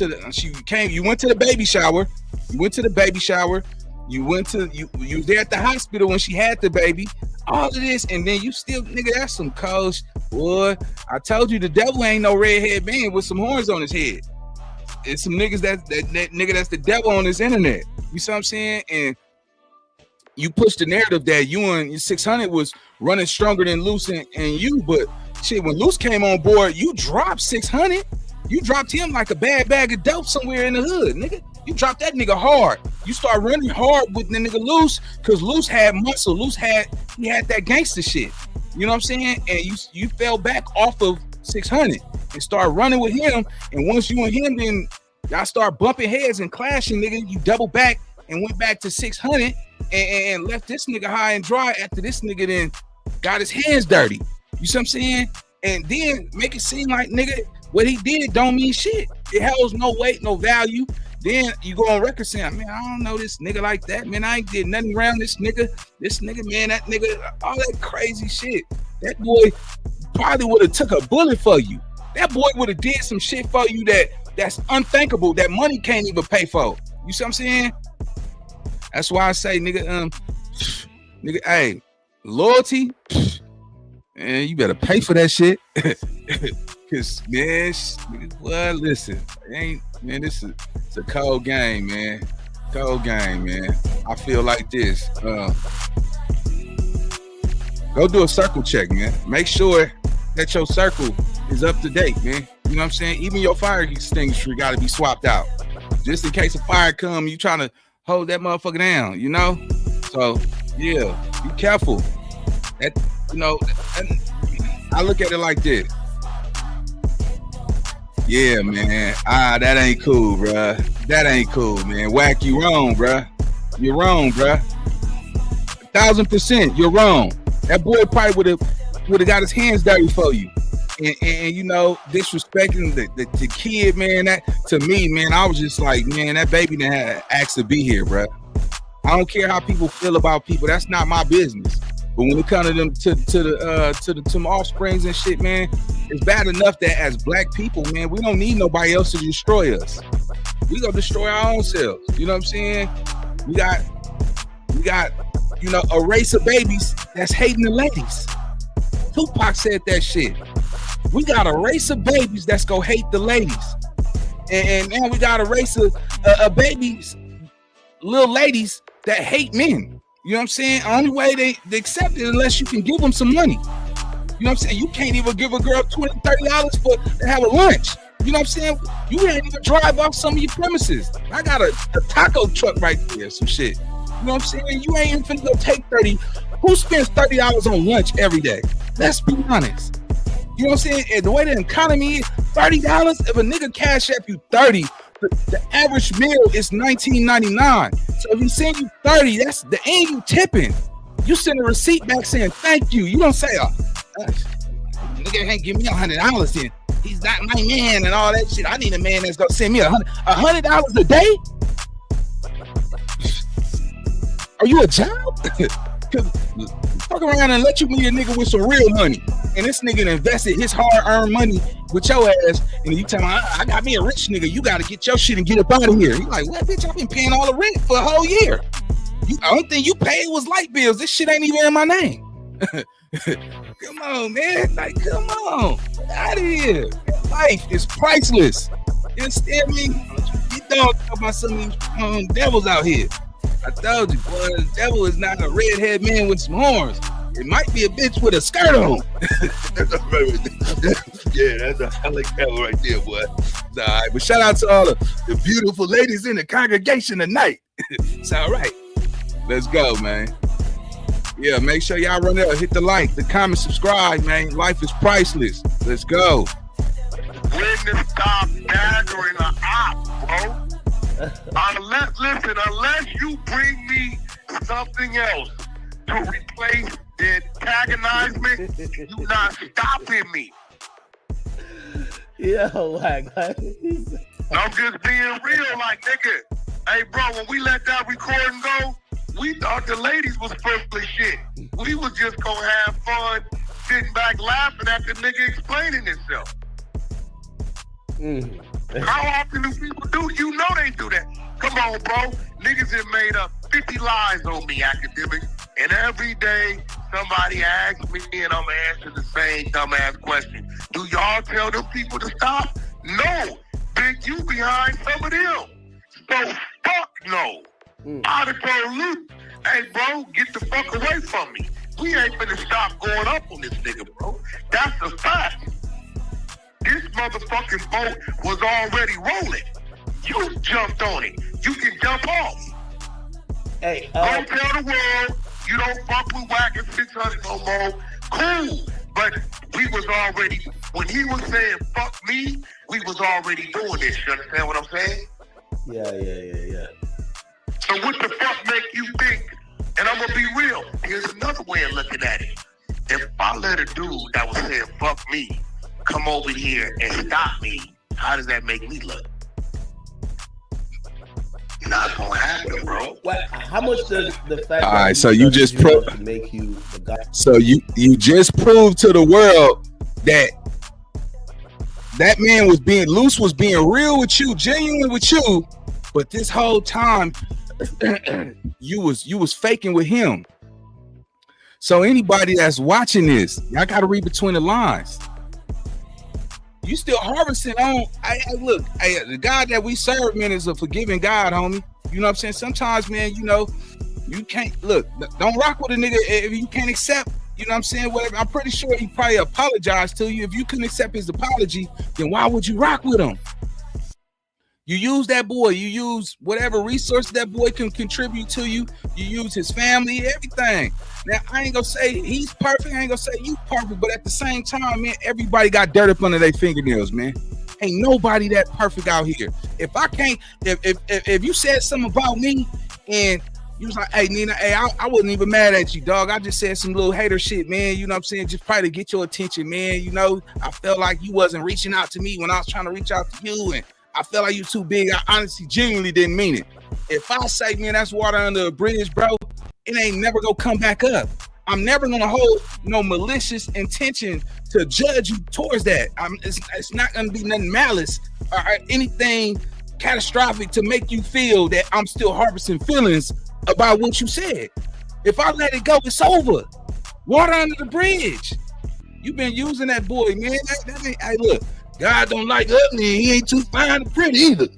you went to the baby shower. You went to the baby shower. You were there at the hospital when she had the baby. All of this, and then you still, nigga, that's some cold boy. I told you the devil ain't no redhead man with some horns on his head. It's some niggas that nigga that's the devil on this internet. You see what I'm saying? And you push the narrative that you and 600 was running stronger than Luce and you, but shit, when Luce came on board, you dropped 600. You dropped him like a bad bag of dope somewhere in the hood, nigga. You dropped that nigga hard. You start running hard with the nigga Luce because Luce had muscle. He had that gangster shit. You know what I'm saying? And you fell back off of 600 and start running with him. And once you and him, then y'all start bumping heads and clashing, nigga. You double back and went back to 600 and left this nigga high and dry after this nigga then got his hands dirty. You see what I'm saying? And then make it seem like, nigga, what he did don't mean shit. It holds no weight, no value. Then you go on record saying, man, I don't know this nigga like that. Man, I ain't did nothing around this nigga, man, that nigga, all that crazy shit. That boy probably would have took a bullet for you. That boy would have did some shit for you that's unthinkable, that money can't even pay for. You see what I'm saying? That's why I say, nigga, hey, loyalty, man, you better pay for that shit. Cause man, well, listen, it's a cold game, man. Cold game, man. I feel like this. Go do a circle check, man. Make sure that your circle is up to date, man. You know what I'm saying? Even your fire extinguisher got to be swapped out, just in case a fire come. You trying to hold that motherfucker down, you know? So yeah, be careful. That I look at it like this. Yeah, man. That ain't cool, bruh. That ain't cool, man. Wack, you wrong, bruh. You're wrong, bruh. 1000%, you're wrong. That boy probably would have got his hands dirty for you. And disrespecting the kid, man. That to me, man, I was just like, man, that baby didn't have asked to be here, bruh. I don't care how people feel about people. That's not my business. But when it comes to them to the offsprings and shit, man, it's bad enough that as black people, man, we don't need nobody else to destroy us. We gonna destroy our own selves. You know what I'm saying? We got a race of babies that's hating the ladies. Tupac said that shit. We got a race of babies that's gonna hate the ladies, and now we got a race of babies, little ladies that hate men. You know what I'm saying? The only way they accept it unless you can give them some money. You know what I'm saying? You can't even give a girl $20, $30 for to have a lunch. You know what I'm saying? You ain't even drive off some of your premises. I got a taco truck right there, some shit. You know what I'm saying? You ain't even finna go take 30. Who spends $30 on lunch every day? Let's be honest. You know what I'm saying? And the way the economy is, $30, if a nigga cash app you 30, the average meal is $19.99. So if he send you 30, that's the end you tipping. You send a receipt back saying thank you. You don't say, nigga ain't give me $100 then. He's not my man and all that shit. I need a man that's gonna send me $100 a day. Are you a job? Fuck around and let you meet a nigga with some real money. And this nigga invested his hard-earned money with your ass, and you tell him, I got me a rich nigga. You got to get your shit and get up out of here. You like, what, bitch? I've been paying all the rent for a whole year. The only thing you paid was light bills. This shit ain't even in my name. Come on, man. Like, come on. Get out of here. Life is priceless. You understand me? You don't talk about some of these devils out here. I told you, boy, the devil is not a redhead man with some horns. It might be a bitch with a skirt on. Yeah, that's a hell of a devil right there, boy. It's all right, but shout out to all the beautiful ladies in the congregation tonight. It's all right. Let's go, man. Yeah, make sure y'all run there, hit the like, the comment, subscribe, man. Life is priceless. Let's go. When to stop daggering an op, bro? Unless you bring me something else to replace the antagonizement, you not stopping me. Yo, Wack. I'm just being real, like, nigga. Hey, bro, when we let that recording go, we thought the ladies was full of shit. We was just gonna have fun sitting back laughing at the nigga explaining himself. How often do people do? You know they do that. Come on, bro. Niggas have made up 50 lies on me, academics. And every day somebody asks me and I'm answering the same dumbass question. Do y'all tell them people to stop? No. Big you behind some of them. So fuck no. I'd have told Luce, hey, bro, get the fuck away from me. We ain't finna stop going up on this nigga, bro. That's a fact. This motherfucking boat was already rolling. You jumped on it. You can jump off. Hey, don't tell the world you don't fuck with Wack and 600 no more. Cool. But we was already, when he was saying fuck me, we was already doing this. You understand what I'm saying? Yeah. So what the fuck make you think? And I'm gonna be real. Here's another way of looking at it. If I let a dude that was saying fuck me come over here and stop me, how does that make me look? Not gonna happen, bro. How much does the fact? All right, so you just make you the guy? So you just proved to the world that man was being Luce, was being real with you, genuine with you, but this whole time you was faking with him. So anybody that's watching this, y'all gotta read between the lines. You still harvesting on. Look, the God that we serve, man, is a forgiving God, homie. You know what I'm saying? Sometimes, man, you know, you can't look. Don't rock with a nigga if you can't accept. You know what I'm saying? Whatever. I'm pretty sure he probably apologized to you. If you couldn't accept his apology, then why would you rock with him? You use that boy. You use whatever resource that boy can contribute to you. You use his family, everything. Now, I ain't gonna say he's perfect. I ain't gonna say you perfect. But at the same time, man, everybody got dirt up under their fingernails, man. Ain't nobody that perfect out here. If I can't, if you said something about me and you was like, hey, Nina, hey, I wasn't even mad at you, dog. I just said some little hater shit, man. You know what I'm saying? Just probably to get your attention, man. You know, I felt like you wasn't reaching out to me when I was trying to reach out to you, and I felt like you too big. I honestly, genuinely didn't mean it. If I say, man, that's water under a bridge, bro, it ain't never gonna come back up. I'm never gonna hold no malicious intention to judge you towards that. It's not gonna be nothing malice or anything catastrophic to make you feel that I'm still harvesting feelings about what you said. If I let it go, it's over. Water under the bridge. You've been using that boy, man. That ain't, hey, look, God don't like ugly. He ain't too fine and pretty either.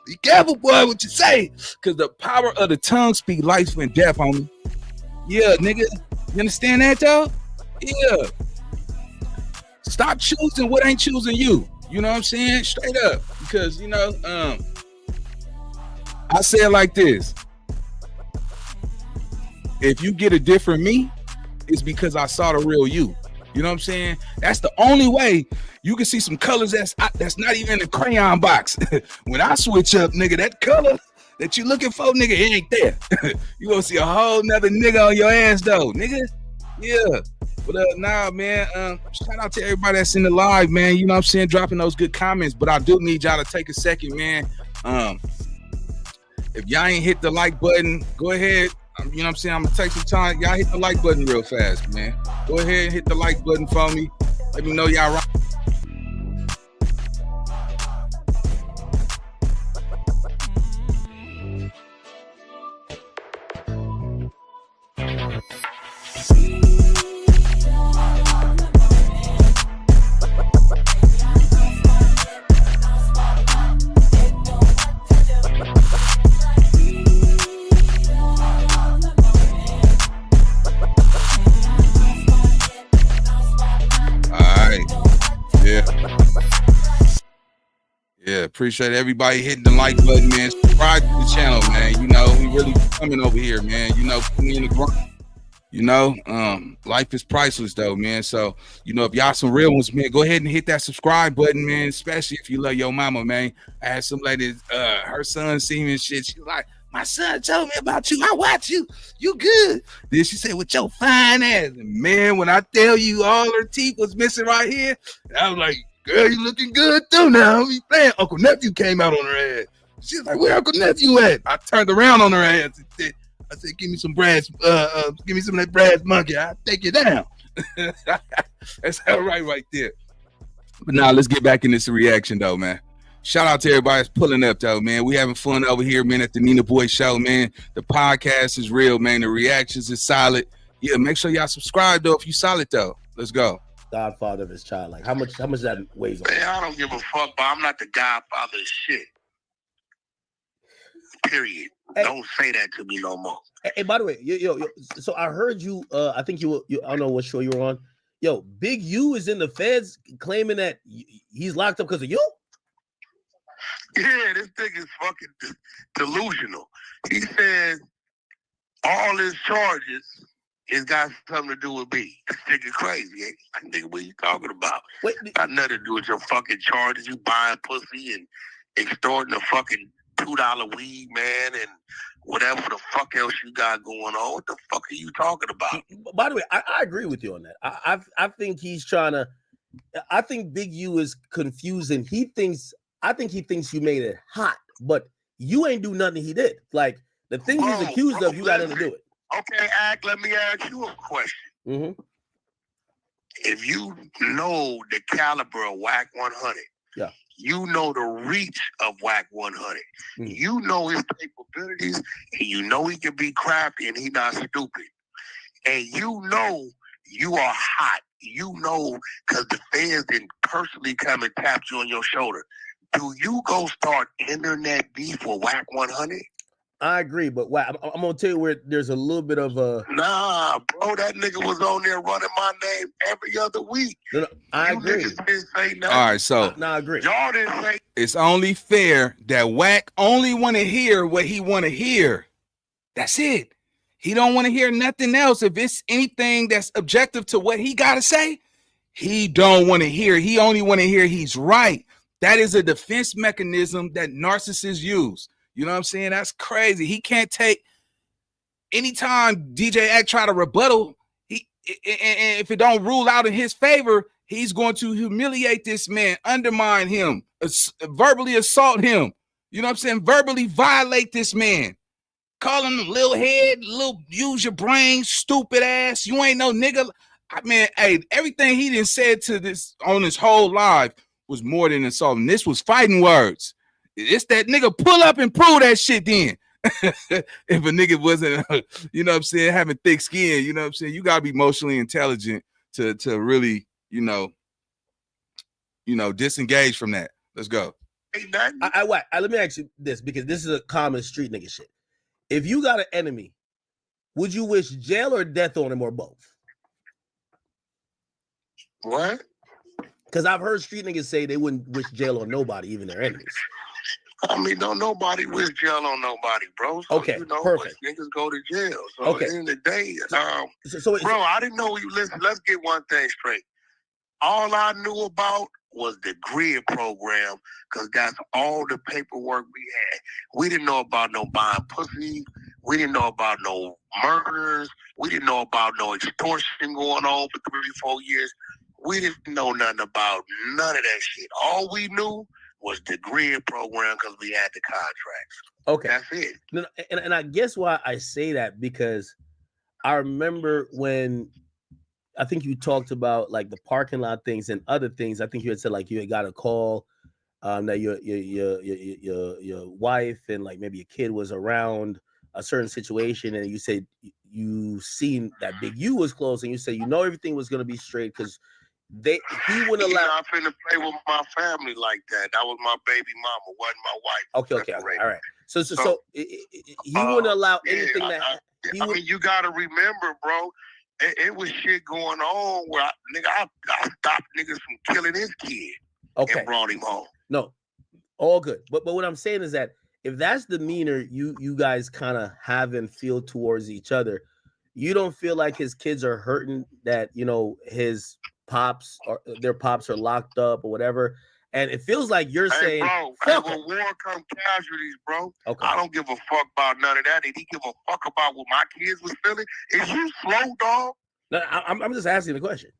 Be careful, boy, what you say, because the power of the tongue speak life and death, homie. Yeah, nigga. You understand that, though? Yeah. Stop choosing what ain't choosing you. You know what I'm saying? Straight up. Because, I say it like this. If you get a different me, it's because I saw the real you. You know what I'm saying? That's the only way you can see some colors that's not even in the crayon box. When I switch up, nigga, that color that you looking for, nigga, it ain't there. You gonna see a whole nother nigga on your ass though, nigga. Yeah. But nah, man. Shout out to everybody that's in the live, man. You know what I'm saying? Dropping those good comments. But I do need y'all to take a second, man. If y'all ain't hit the like button, go ahead. You know what I'm saying? I'm gonna take some time. Y'all hit the like button real fast, man. Go ahead and hit the like button for me. Let me know y'all right. Yeah, appreciate everybody hitting the like button, man. Subscribe to the channel, man. You know, we really coming over here, man. You know, put me in the grind. You know, life is priceless though, man. So, you know, if y'all some real ones, man, go ahead and hit that subscribe button, man. Especially if you love your mama, man. I had some lady, her son see me and shit. She's like, my son told me about you. I watch you. You good. Then she said, with your fine ass. And man, when I tell you all her teeth was missing right here, I was like, girl, you looking good too now. Man, Uncle Nephew came out on her ass. She's like, where Uncle Nephew at? I turned around on her ass and said, give me some brass, give me some of that brass monkey. I'll take you down. That's all right there. But now let's get back in this reaction though, man. Shout out to everybody that's pulling up though, man. We having fun over here, man, at the Nina Boy Show, man. The podcast is real, man. The reactions is solid. Yeah, make sure y'all subscribe though if you solid though. Let's go. Godfather of his child. Like how much that weighs on? Man, I don't give a fuck, but I'm not the godfather of shit. Period. Hey, don't say that to me no more. Hey, by the way, yo, so I heard you. I think you. I don't know what show you were on. Yo, Big U is in the feds claiming that he's locked up because of you. Yeah, this thing is fucking delusional. He says all his charges has got something to do with me. This nigga crazy, ain't he? Like, nigga, what you talking about? Wait, got nothing to do with your fucking charges. You buying pussy and extorting a fucking $2 weed, man, and whatever the fuck else you got going on. What the fuck are you talking about? By the way, I agree with you on that. I think he's trying to. I think Big U is confusing. I think he thinks you made it hot, but you ain't do nothing he did. Like the thing he's accused of, you got nothing to do it. Okay, let me ask you a question. Mm-hmm. If you know the caliber of Wack 100, yeah, you know the reach of Wack 100. Mm-hmm. You know his capabilities, and you know he can be crafty, and he's not stupid. And you know you are hot. You know because the fans didn't personally come and tap you on your shoulder. Do you go start internet beef with Wack 100? I agree, but Wack, I'm gonna tell you where there's a little bit of a. Nah, bro, that nigga was on there running my name every other week. No, I agree. Didn't say nothing. All right, so I agree. Y'all didn't say. It's only fair that Wack only want to hear what he want to hear. That's it. He don't want to hear nothing else. If it's anything that's objective to what he got to say, he don't want to hear. He only want to hear he's right. That is a defense mechanism that narcissists use. You know what I'm saying? That's crazy. He can't take anytime DJ Act try to rebuttal. And if it don't rule out in his favor, he's going to humiliate this man, undermine him, verbally assault him. You know what I'm saying? Verbally violate this man. Call him little head, little use your brain, stupid ass. You ain't no nigga. I mean, hey, everything he done said to this on his whole life was more than insulting. This was fighting words. It's that nigga pull up and prove that shit then. If a nigga wasn't, you know what I'm saying, having thick skin, you know what I'm saying? You gotta be emotionally intelligent to really, you know, disengage from that. Let's go. Let me ask you this, because this is a common street nigga shit. If you got an enemy, would you wish jail or death on him or both? What? Because I've heard street niggas say they wouldn't wish jail on nobody, even their enemies. I mean, don't nobody wish jail on nobody, bro. So, Okay, you know, perfect. Niggas go to jail. So Okay. at the end of the day, So bro, I didn't know you. Let's get one thing straight. All I knew about was the grid program, because that's all the paperwork we had. We didn't know about no buying pussy. We didn't know about no murders. We didn't know about no extortion going on for 3-4 years. We didn't know nothing about none of that shit. All we knew was the grid program because we had the contracts. Okay. That's it. And I guess why I say that, because I remember when I think you talked about like the parking lot things and other things. I think you had said like you had got a call that your wife and like maybe a kid was around a certain situation, and you said you seen that Big U was close, and you said everything was gonna be straight because he wouldn't allow. I'm finna play with my family like that. That was my baby mama, wasn't my wife. Okay, all right. So he wouldn't allow anything that. I mean, you gotta remember, bro. It was shit going on where I stopped niggas from killing his kid. Okay. And brought him home. No, all good. But what I'm saying is that if that's the demeanor you guys kind of have and feel towards each other, you don't feel like his kids are hurting that his pops or their pops are locked up or whatever. And it feels like you're saying, bro, when war come casualties, bro. Okay. I don't give a fuck about none of that. Did he give a fuck about what my kids was feeling? Is you slow, dog? No, I'm just asking the question.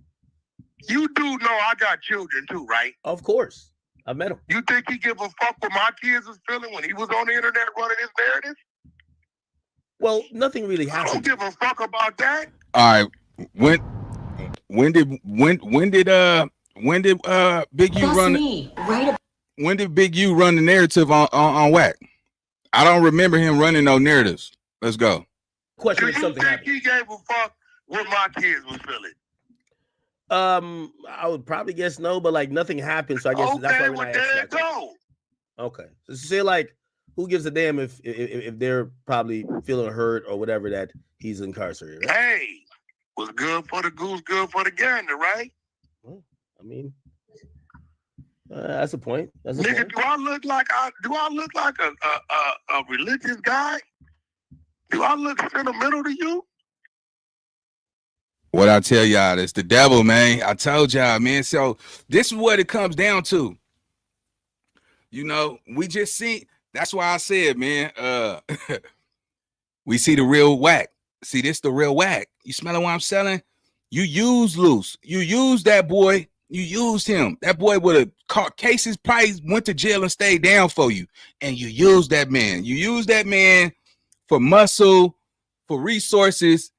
You do know I got children too, right? Of course. I met him. You think he give a fuck what my kids was feeling when he was on the internet running his narrative? Well, nothing really happened. I don't give a fuck about that. All right. When did Big U run? When did Big U run the narrative on Wack? I don't remember him running no narratives. Let's go. Do you think he gave a fuck what my kids was feeling? I would probably guess no, but like nothing happened, so I guess that's why we're not there it go. Okay, so say like, who gives a damn if they're probably feeling hurt or whatever that he's incarcerated? Right? Hey, what's good for the goose, good for the gander, right? Well, I mean, that's a point. That's a nigga, point. do I look like a religious guy? Do I look sentimental to you? What I tell y'all, it's the devil, man. I told y'all, man. So this is what it comes down to. We just see. That's why I said, man. We see the real Wack. See, this the real Wack. You smelling what I'm selling? You use Luce. You use that boy. You used him. That boy would have caught cases, probably went to jail and stayed down for you. And you used that man. You used that man for muscle, for resources.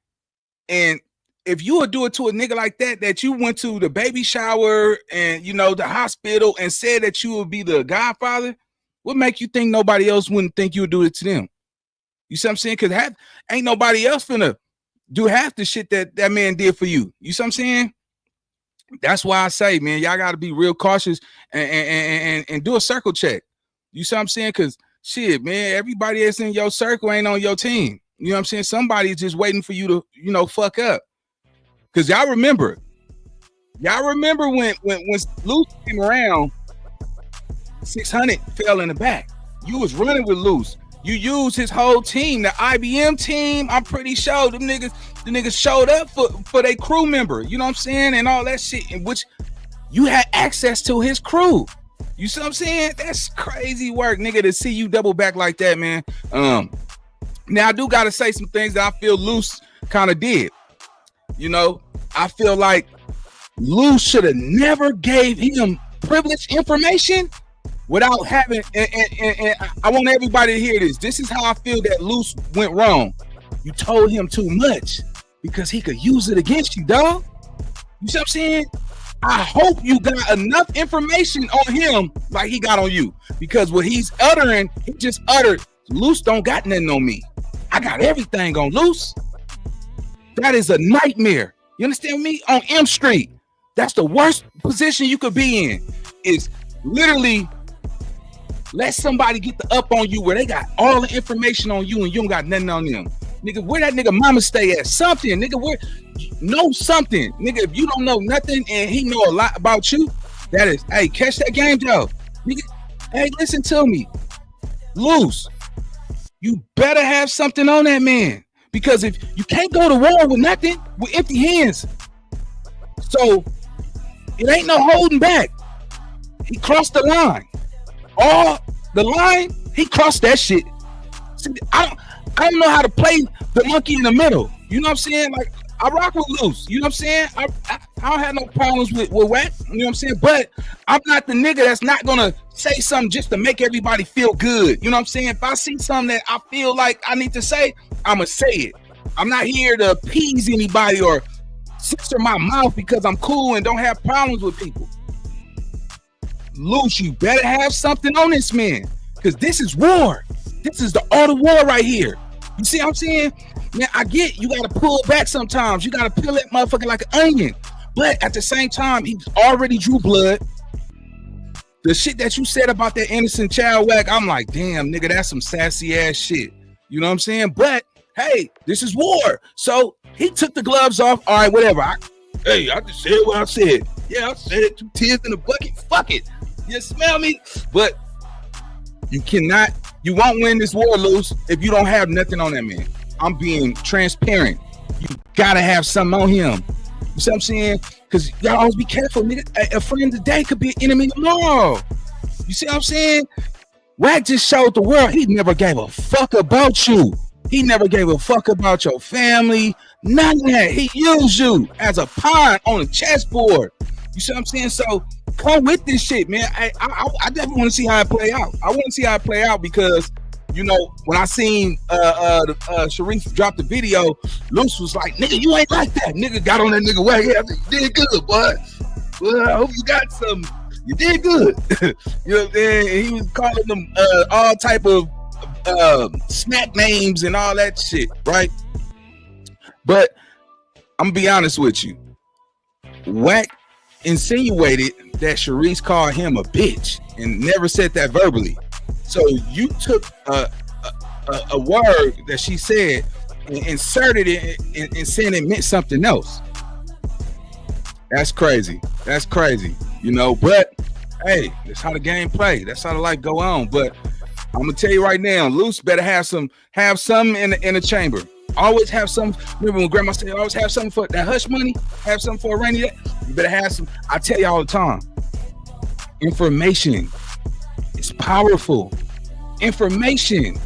And if you would do it to a nigga like that you went to the baby shower and, the hospital and said that you would be the godfather, what make you think nobody else wouldn't think you would do it to them? You see what I'm saying? Because ain't nobody else finna do half the shit that man did for you. You see what I'm saying? That's why I say, man, y'all got to be real cautious and do a circle check. You see what I'm saying? Because shit, man, everybody that's in your circle ain't on your team. You know what I'm saying? Somebody's just waiting for you to, fuck up. Because y'all remember when Luce came around, 600 fell in the back. You was running with Luce. You used his whole team, the IBM team. I'm pretty sure the niggas showed up for their crew member. You know what I'm saying? And all that shit, in which you had access to his crew. You see what I'm saying? That's crazy work, nigga, to see you double back like that, man. Now I do gotta say some things that I feel Luce kind of did. I feel like Luce should have never gave him privileged information without having, and I want everybody to hear this. This is how I feel that Luce went wrong. You told him too much because he could use it against you, dog. You see what I'm saying? I hope you got enough information on him like he got on you, because what he's uttering, he just uttered, Luce don't got nothing on me. I got everything on Luce. That is a nightmare. You understand me? On M Street, that's the worst position you could be in, is literally let somebody get the up on you where they got all the information on you and you don't got nothing on them. Nigga, where that nigga mama stay at? Something, nigga, where know something. Nigga, if you don't know nothing and he know a lot about you, That is, hey, catch that game though. Hey, listen to me. Luce, you better have something on that man. Because if you can't go to war with nothing, with empty hands. So it ain't no holding back. He crossed the line. The line, he crossed that shit. See, I don't know how to play the monkey in the middle. You know what I'm saying? Like, I rock with Luce. You know what I'm saying? I don't have no problems with Wack. You know what I'm saying? But I'm not the nigga that's not gonna say something just to make everybody feel good. You know what I'm saying? If I see something that I feel like I need to say, I'ma say it. I'm not here to appease anybody or censor my mouth because I'm cool and don't have problems with people. Luce, you better have something on this man, because this is war. This is the art of war right here. You see what I'm saying? Man, I get you gotta pull back sometimes. You gotta peel that motherfucker like an onion. But at the same time, he already drew blood. The shit that you said about that innocent child Wack, I'm like, damn, nigga, that's some sassy ass shit. You know what I'm saying? But hey, this is war. So he took the gloves off. All right, whatever. I just said what I said. Yeah, I said it. 2 tears in a bucket. Fuck it. You smell me? But you won't win this war, Luce, if you don't have nothing on that man. I'm being transparent. You gotta have something on him. You see what I'm saying? Because y'all always be careful, nigga. A friend today could be an enemy tomorrow. You see what I'm saying? Wack just showed the world he never gave a fuck about you. He never gave a fuck about your family. None of that. He used you as a pawn on a chessboard. You see what I'm saying? So come with this shit, man. I definitely want to see how it play out. I want to see how it play out because, you know, when I seen Sharif drop the video, Luce was like, nigga, you ain't like that. Nigga got on that nigga way. Yeah, you did good, boy. Well, I hope you got some. You did good. You know what I'm saying? He was calling them all type of snack names and all that shit, right? But I'm gonna be honest with you. Wack insinuated that Sharice called him a bitch and never said that verbally. So you took a word that she said and inserted it and saying it meant something else. That's crazy. That's crazy. You know, but hey, that's how the game play. That's how the life go on. But I'm gonna tell you right now, Luce better have some in the chamber. Always have some. Remember when grandma said always have something for that hush money, have something for a rainy day. You better have some. I tell you all the time, information is powerful. Information.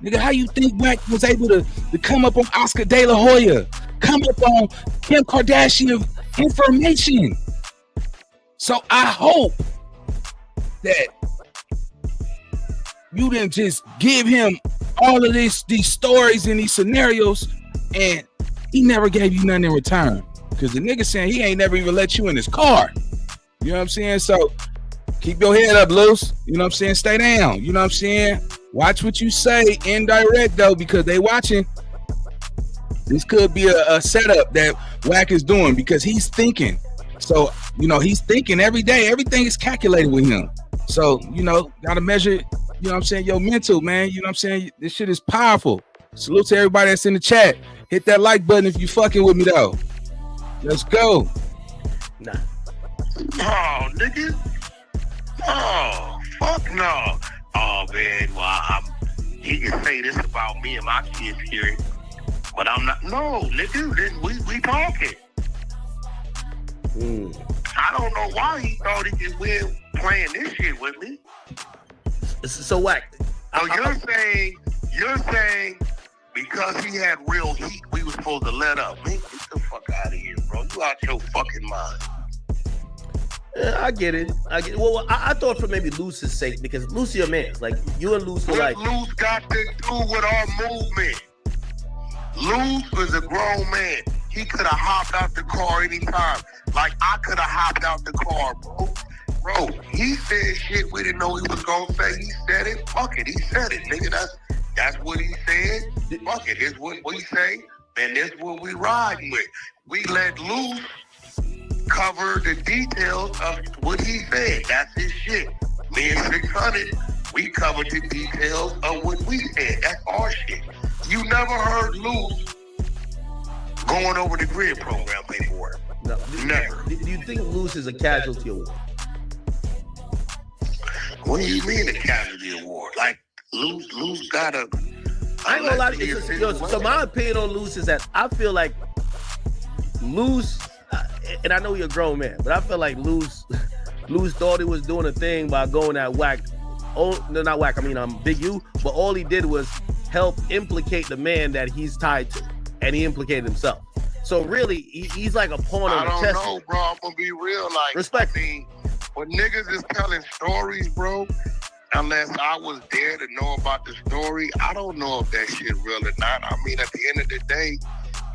Nigga, how you think Wack was able to come up on Oscar De La Hoya, come up on Kim Kardashian? Information. So I hope that you didn't just give him all of these stories and these scenarios and he never gave you nothing in return. Because the nigga saying he ain't never even let you in his car. You know what I'm saying? So keep your head up, Luce. You know what I'm saying? Stay down. You know what I'm saying? Watch what you say indirect though, because they watching. This could be a setup that Wack is doing because he's thinking. So, you know, he's thinking every day. Everything is calculated with him. So, you know, gotta measure, you know what I'm saying, your mental, man. You know what I'm saying? This shit is powerful. Salute to everybody that's in the chat. Hit that like button if you fucking with me, though. Let's go. Nah. Oh, nigga. Oh, fuck no. Oh, man. Well, he can say this about me and my kids here. But I'm not. No, nigga, we talking. I don't know why he thought he could win playing this shit with me. So Wack. So you're saying because he had real heat, we were supposed to let up. Man, get the fuck out of here, bro. You out your fucking mind. I get it. Well, I thought for maybe Luce's sake, because Luce your man. Like you and Luce were like. What Luce got to do with our movement? Luce was a grown man. He could have hopped out the car anytime. Like I could have hopped out the car, bro. Bro, he said shit we didn't know he was gonna say. He said it. Fuck it. He said it, nigga. That's what he said. Fuck it. Here's what he say. And that's what we riding with. We let Luce cover the details of what he said. That's his shit. Me and 600, we covered the details of what we said. That's our shit. You never heard Luce going over the grid program paperwork. No, never. Do you think Luce is a casualty of war? What do you mean a casualty award? Like, Luce got a... I ain't gonna lie to you. So my opinion on Luce is that I feel like Luce, and I know you're a grown man, but I feel like Luce thought he was doing a thing by going at Wack. Oh, no, not Wack. I mean, Big U. But all he did was help implicate the man that he's tied to, and he implicated himself. So really, he's like a pawn on the chess. I don't know, bro. I'm gonna be real. Like, respect. I mean, when niggas is telling stories, bro, unless I was there to know about the story, I don't know if that shit real or not. I mean, at the end of the day,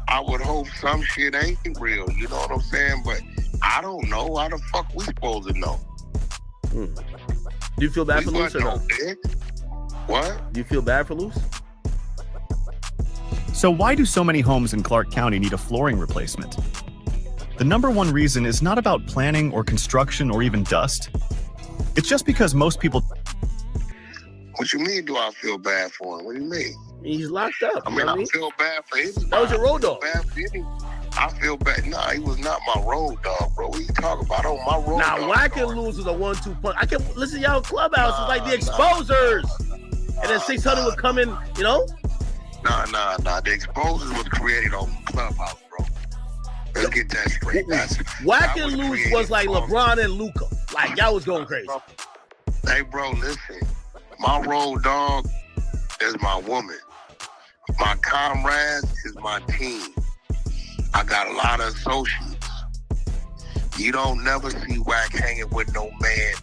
I would hope some shit ain't real. You know what I'm saying? But I don't know. How the fuck we supposed to know? Do you feel bad for Luce or not? What? Do you feel bad for Luce? So why do so many homes in Clark County need a flooring replacement? The number one reason is not about planning or construction or even dust. It's just because most people... What you mean, do I feel bad for him? What do you mean? He's locked up. I mean, I feel bad for him. That was your road dog. I feel bad. Nah, he was not my road dog, bro. What you talking about? On my road dog. Now, Wack and Luce was a 1-2 punch. I can listen to y'all Clubhouse. It's like the exposers. And then 600 would come in, you know? Nah. The exposers was created on Clubhouse, bro. Let's get that straight. Wack and Luce was like LeBron and Luca. Like, y'all was going crazy. Hey, bro, listen. My road dog is my woman. My comrades is my team. I got a lot of associates. You don't never see Wack hanging with no man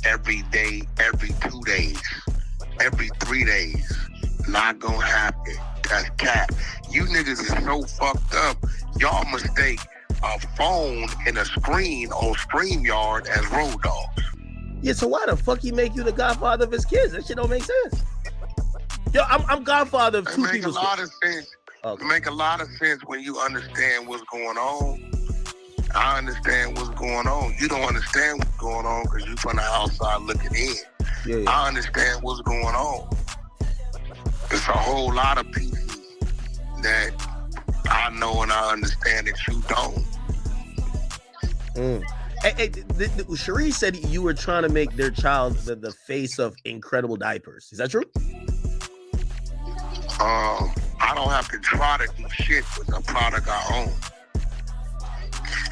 every day, every 2 days, every 3 days. Not gonna happen. That's cap. You niggas is so fucked up. Y'all mistake a phone and a screen on StreamYard as road dogs. Yeah, so why the fuck he make you the godfather of his kids? That shit don't make sense. Yo, I'm godfather of two people's kids. It make a lot of sense. Okay. It make a lot of sense when you understand what's going on. I understand what's going on. You don't understand what's going on because you from the outside looking in. Yeah. I understand what's going on. It's a whole lot of pieces that I know and I understand that you don't. Hey, Cherie said you were trying to make their child the face of incredible diapers. Is that true? I don't have to try to do shit with a product I own.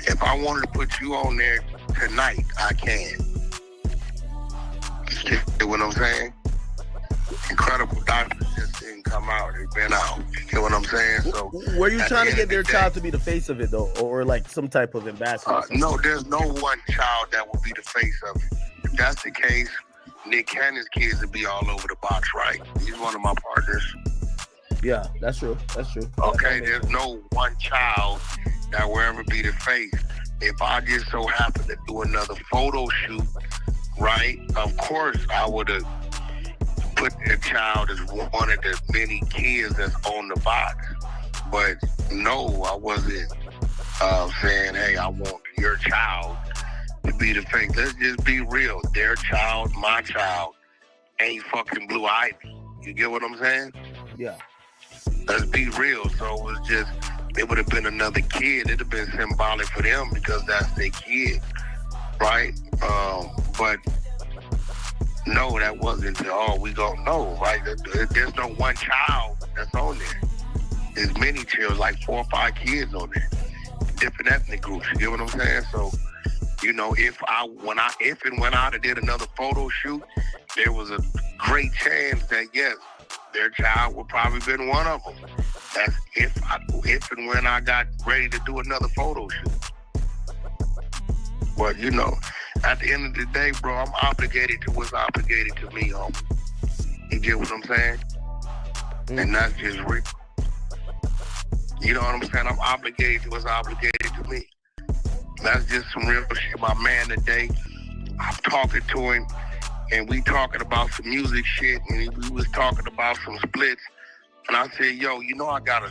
If I wanted to put you on there tonight, I can. You get what I'm saying? Incredible diapers just didn't come out. They've been out. You get what I'm saying? So, were you trying to get their child to be the face of it, though? Or like some type of ambassador? No, there's no one child that will be the face of it. If that's the case, Nick Cannon's kids would be all over the box, right? He's one of my partners. Yeah, that's true. That's true. Okay, there's no one child that will ever be the face. If I just so happen to do another photo shoot, right, of course I would have put a child as one of the many kids that's on the box. But no, I wasn't saying, hey, I want your child to be the face. Let's just be real. Their child, my child, ain't fucking Blue Ivy. You get what I'm saying? Yeah. Let's be real. So it was just, it would have been another kid. It'd have been symbolic for them because that's their kid, right? But no, that wasn't all we gonna know, right? There's no one child that's on there. There's many children, like 4 or 5 kids on there, different ethnic groups. You get what I'm saying? So, you know, if and when I did another photo shoot, there was a great chance that yes, their child would probably been one of them. That's if and when I got ready to do another photo shoot. But you know, at the end of the day, bro, I'm obligated to what's obligated to me, homie. You get what I'm saying? And that's just real. You know what I'm saying? I'm obligated to what's obligated to me. That's just some real shit. My man today, I'm talking to him, and we talking about some music shit, and we was talking about some splits. And I said, yo, you know I got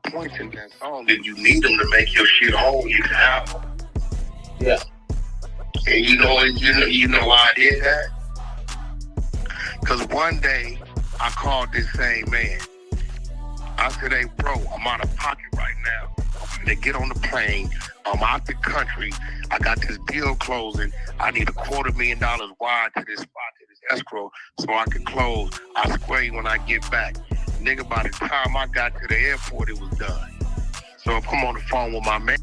points in that song. Did you need them to make your shit whole? You can have them. Yeah. And you know why I did that? Because one day I called this same man. I said, hey, bro, I'm out of pocket right now. I'm to get on the plane. I'm out the country. I got this deal closing. I need $250,000 wide to this spot, to this escrow, so I can close. I square you when I get back. Nigga, by the time I got to the airport, it was done. So I'm on the phone with my man.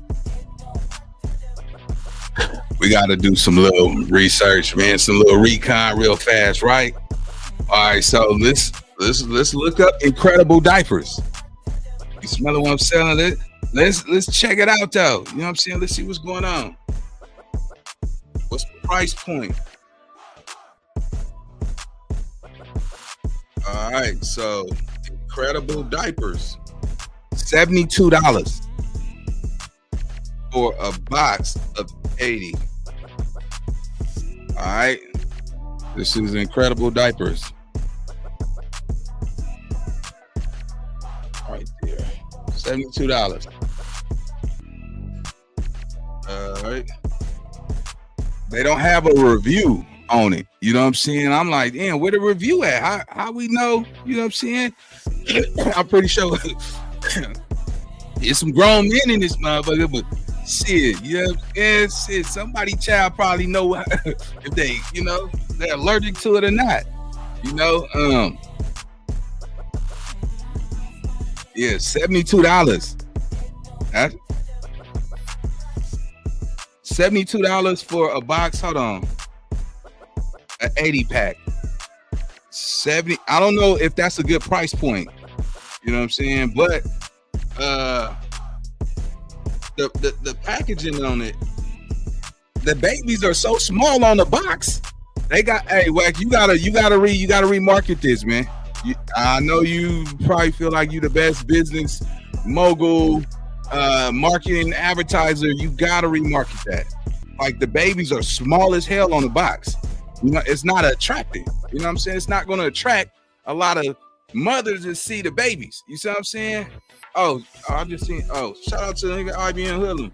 We got to do some little research, man, some little recon real fast, right? All right, so let's look up incredible diapers. You smell what I'm selling it? Let's check it out though. You know what I'm saying? Let's see what's going on. What's the price point? All right, so incredible diapers, $72 for a box of 80. All right, this is incredible diapers. Right there, $72. All right, they don't have a review on it. You know what I'm saying? I'm like, damn, where the review at? How we know? You know what I'm saying? I'm pretty sure there's some grown men in this motherfucker, but shit, you know what I'm saying? Shit, somebody child probably know if they, you know, they're allergic to it or not. You know, yeah, $72. That's $72 for a box. Hold on, an 80 pack. 70. I don't know if that's a good price point. You know what I'm saying? But the packaging on it, the babies are so small on the box. They got, hey, Wack, you gotta remarket this, man. I know you probably feel like you the best business mogul, marketing advertiser. You gotta remarket that. Like, the babies are small as hell on the box. You know, it's not attractive. You know what I'm saying? It's not going to attract a lot of mothers to see the babies. You see what I'm saying? Oh, I just seen. Oh, shout out to IBM Hoodlum.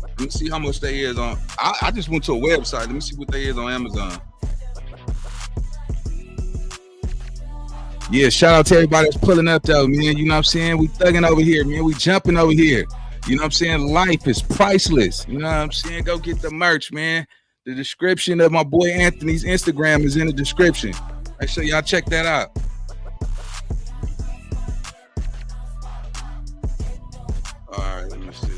Let me see how much they is on. I just went to a website. Let me see what they is on Amazon. Yeah, shout out to everybody that's pulling up though, man. You know what I'm saying? We thugging over here, man. We jumping over here. You know what I'm saying? Life is priceless. You know what I'm saying? Go get the merch, man. The description of my boy Anthony's Instagram is in the description. Make sure y'all check that out. All right, let me see.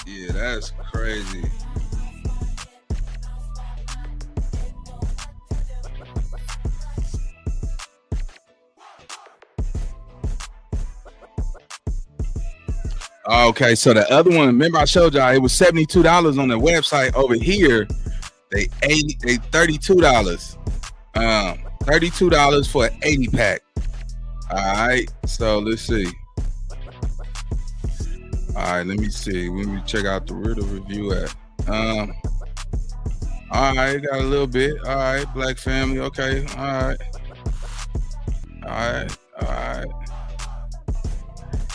Yeah, that's crazy. Okay, so the other one, remember I showed y'all it was $72 on the website. Over here, they $32. $32 for an 80 pack. All right, so let's see. All right, let me see. Let me check out where the review at. All right, got a little bit. All right, Black family. Okay, all right. All right, all right.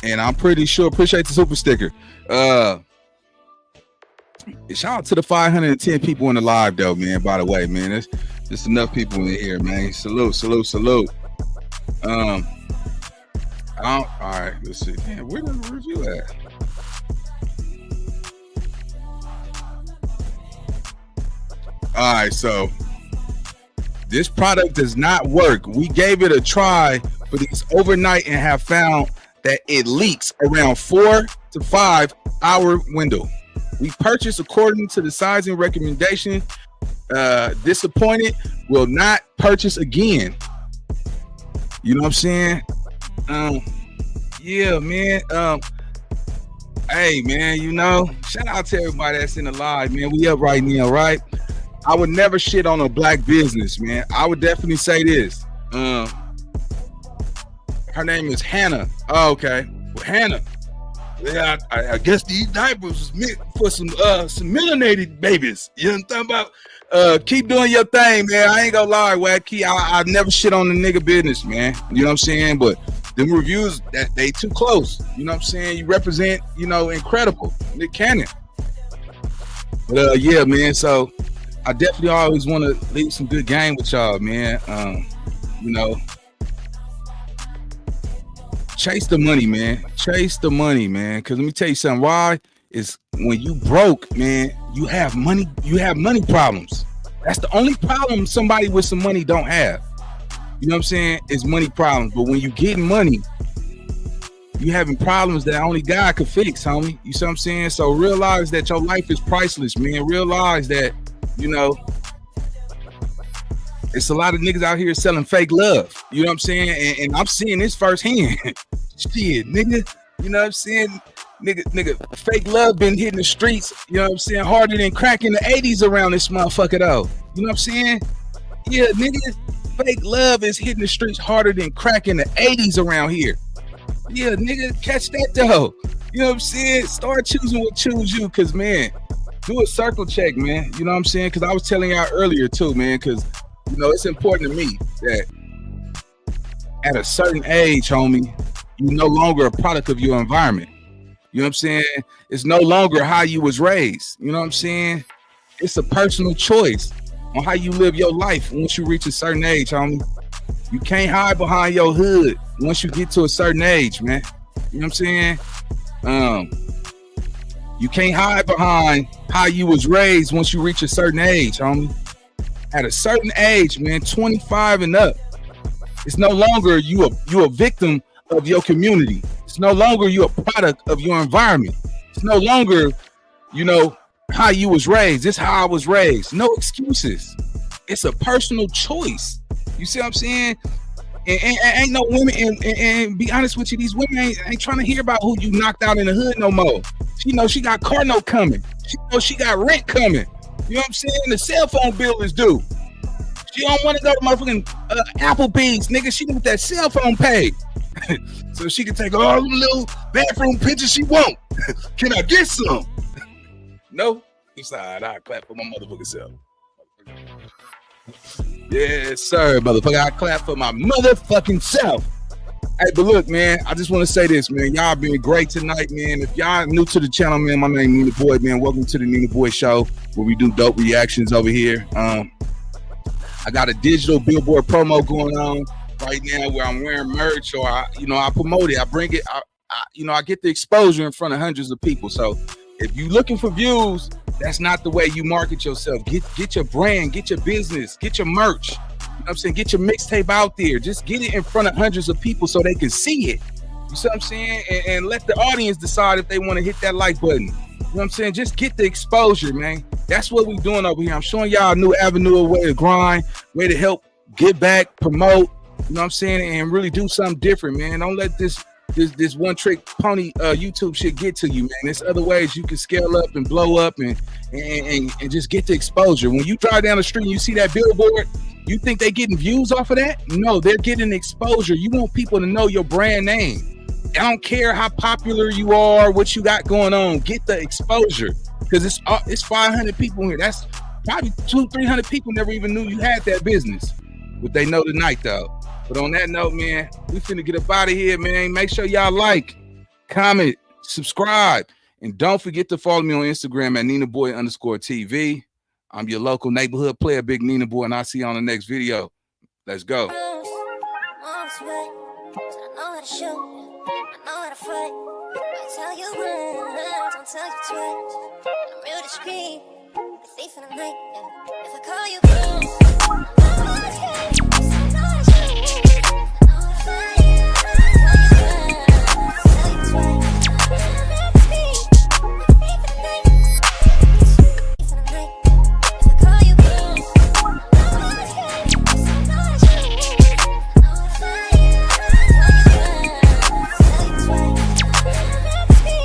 And I'm pretty sure, appreciate the super sticker. Shout out to the 510 people in the live though, man. By the way, man, there's just enough people in here, man. Salute, salute, salute. All right, let's see. Damn, where the review at? All right, so this product does not work. We gave it a try for these overnight and have found that it leaks around 4 to 5 hour window. We purchased according to the sizing recommendation. Disappointed, will not purchase again. You know what I'm saying? Yeah, man. Hey, man, you know, shout out to everybody that's in the live, man. We up right now, right? I would never shit on a black business, man. I would definitely say this. Her name is Hannah. Oh, okay. Well, Hannah. Yeah, I guess these diapers was meant for some melanated babies. You know what I'm talking about? Keep doing your thing, man. I ain't gonna lie, Wacky. I never shit on the nigga business, man. You know what I'm saying? But them reviews, that they too close. You know what I'm saying? You represent, you know, incredible. Nick Canon. But yeah, man. So I definitely always want to leave some good game with y'all, man. You know. Chase the money, man. Chase the money, man. Because let me tell you something. Why? Is when you broke, man, you have money problems. That's the only problem somebody with some money don't have. You know what I'm saying? Is money problems. But when you getting money, you having problems that only God could fix, homie. You see what I'm saying? So realize that your life is priceless, man. Realize that, you know, it's a lot of niggas out here selling fake love. You know what I'm saying? And I'm seeing this firsthand. Shit, nigga. You know what I'm saying? Nigga, fake love been hitting the streets, you know what I'm saying, harder than crack in the 80s around this motherfucker though. You know what I'm saying? Yeah, nigga, fake love is hitting the streets harder than crack in the 80s around here. Yeah, nigga, catch that though. You know what I'm saying? Start choosing what choose you, cause man, do a circle check, man. You know what I'm saying? Cause I was telling y'all earlier too, man, cause you know it's important to me that at a certain age, homie, you're no longer a product of your environment. You know what I'm saying? It's no longer how you was raised. You know what I'm saying? It's a personal choice on how you live your life once you reach a certain age, homie. You can't hide behind your hood once you get to a certain age, man. You know what I'm saying? You can't hide behind how you was raised once you reach a certain age, homie. At a certain age, man, 25 and up, it's no longer you a victim of your community. It's no longer you a product of your environment. It's no longer, you know, how you was raised. It's how I was raised. No excuses. It's a personal choice. You see what I'm saying? And ain't no women, and be honest with you, these women ain't trying to hear about who you knocked out in the hood no more. She know she got car note coming. She know she got rent coming. You know what I'm saying? The cell phone bill is due. She don't want to go to motherfucking Applebee's, nigga. She want that cell phone paid. So she can take all the little bathroom pictures she want. Can I get some? No? It's all right. I'll clap for my motherfucking self. Yes, sir, motherfucker. I clap for my motherfucking self. Hey, but look, man, I just want to say this, man. Y'all been great tonight, man. If y'all new to the channel, man, my name is Nina Boy, man. Welcome to the Nina Boy Show, where we do dope reactions over here. I got a digital billboard promo going on right now where I'm wearing merch, or I promote it. I bring it. I get the exposure in front of hundreds of people. So if you looking for views, that's not the way you market yourself. Get your brand, get your business, get your merch. You know what I'm saying? Get your mixtape out there. Just get it in front of hundreds of people so they can see it. You see what I'm saying? And let the audience decide if they want to hit that like button. You know what I'm saying? Just get the exposure, man. That's what we're doing over here. I'm showing y'all a new avenue, a way to grind, way to help get back, promote, you know what I'm saying, and really do something different, man. Don't let this one trick pony YouTube shit get to you, man. There's other ways you can scale up and blow up and just get the exposure. When you drive down the street and you see that billboard, you think they getting views off of that? No, they're getting exposure. You want people to know your brand name. I don't care how popular you are, what you got going on. Get the exposure, because it's 500 people here. That's probably 200-300 people never even knew you had that business, but they know tonight though. But on that note, man, we finna get up out of here, man. Make sure y'all like, comment, subscribe, and don't forget to follow me on Instagram at NinaBoy_TV. I'm your local neighborhood player, Big Nina Boy, and I'll see you on the next video. Let's go. I'm real discreet, the thief in the night, yeah.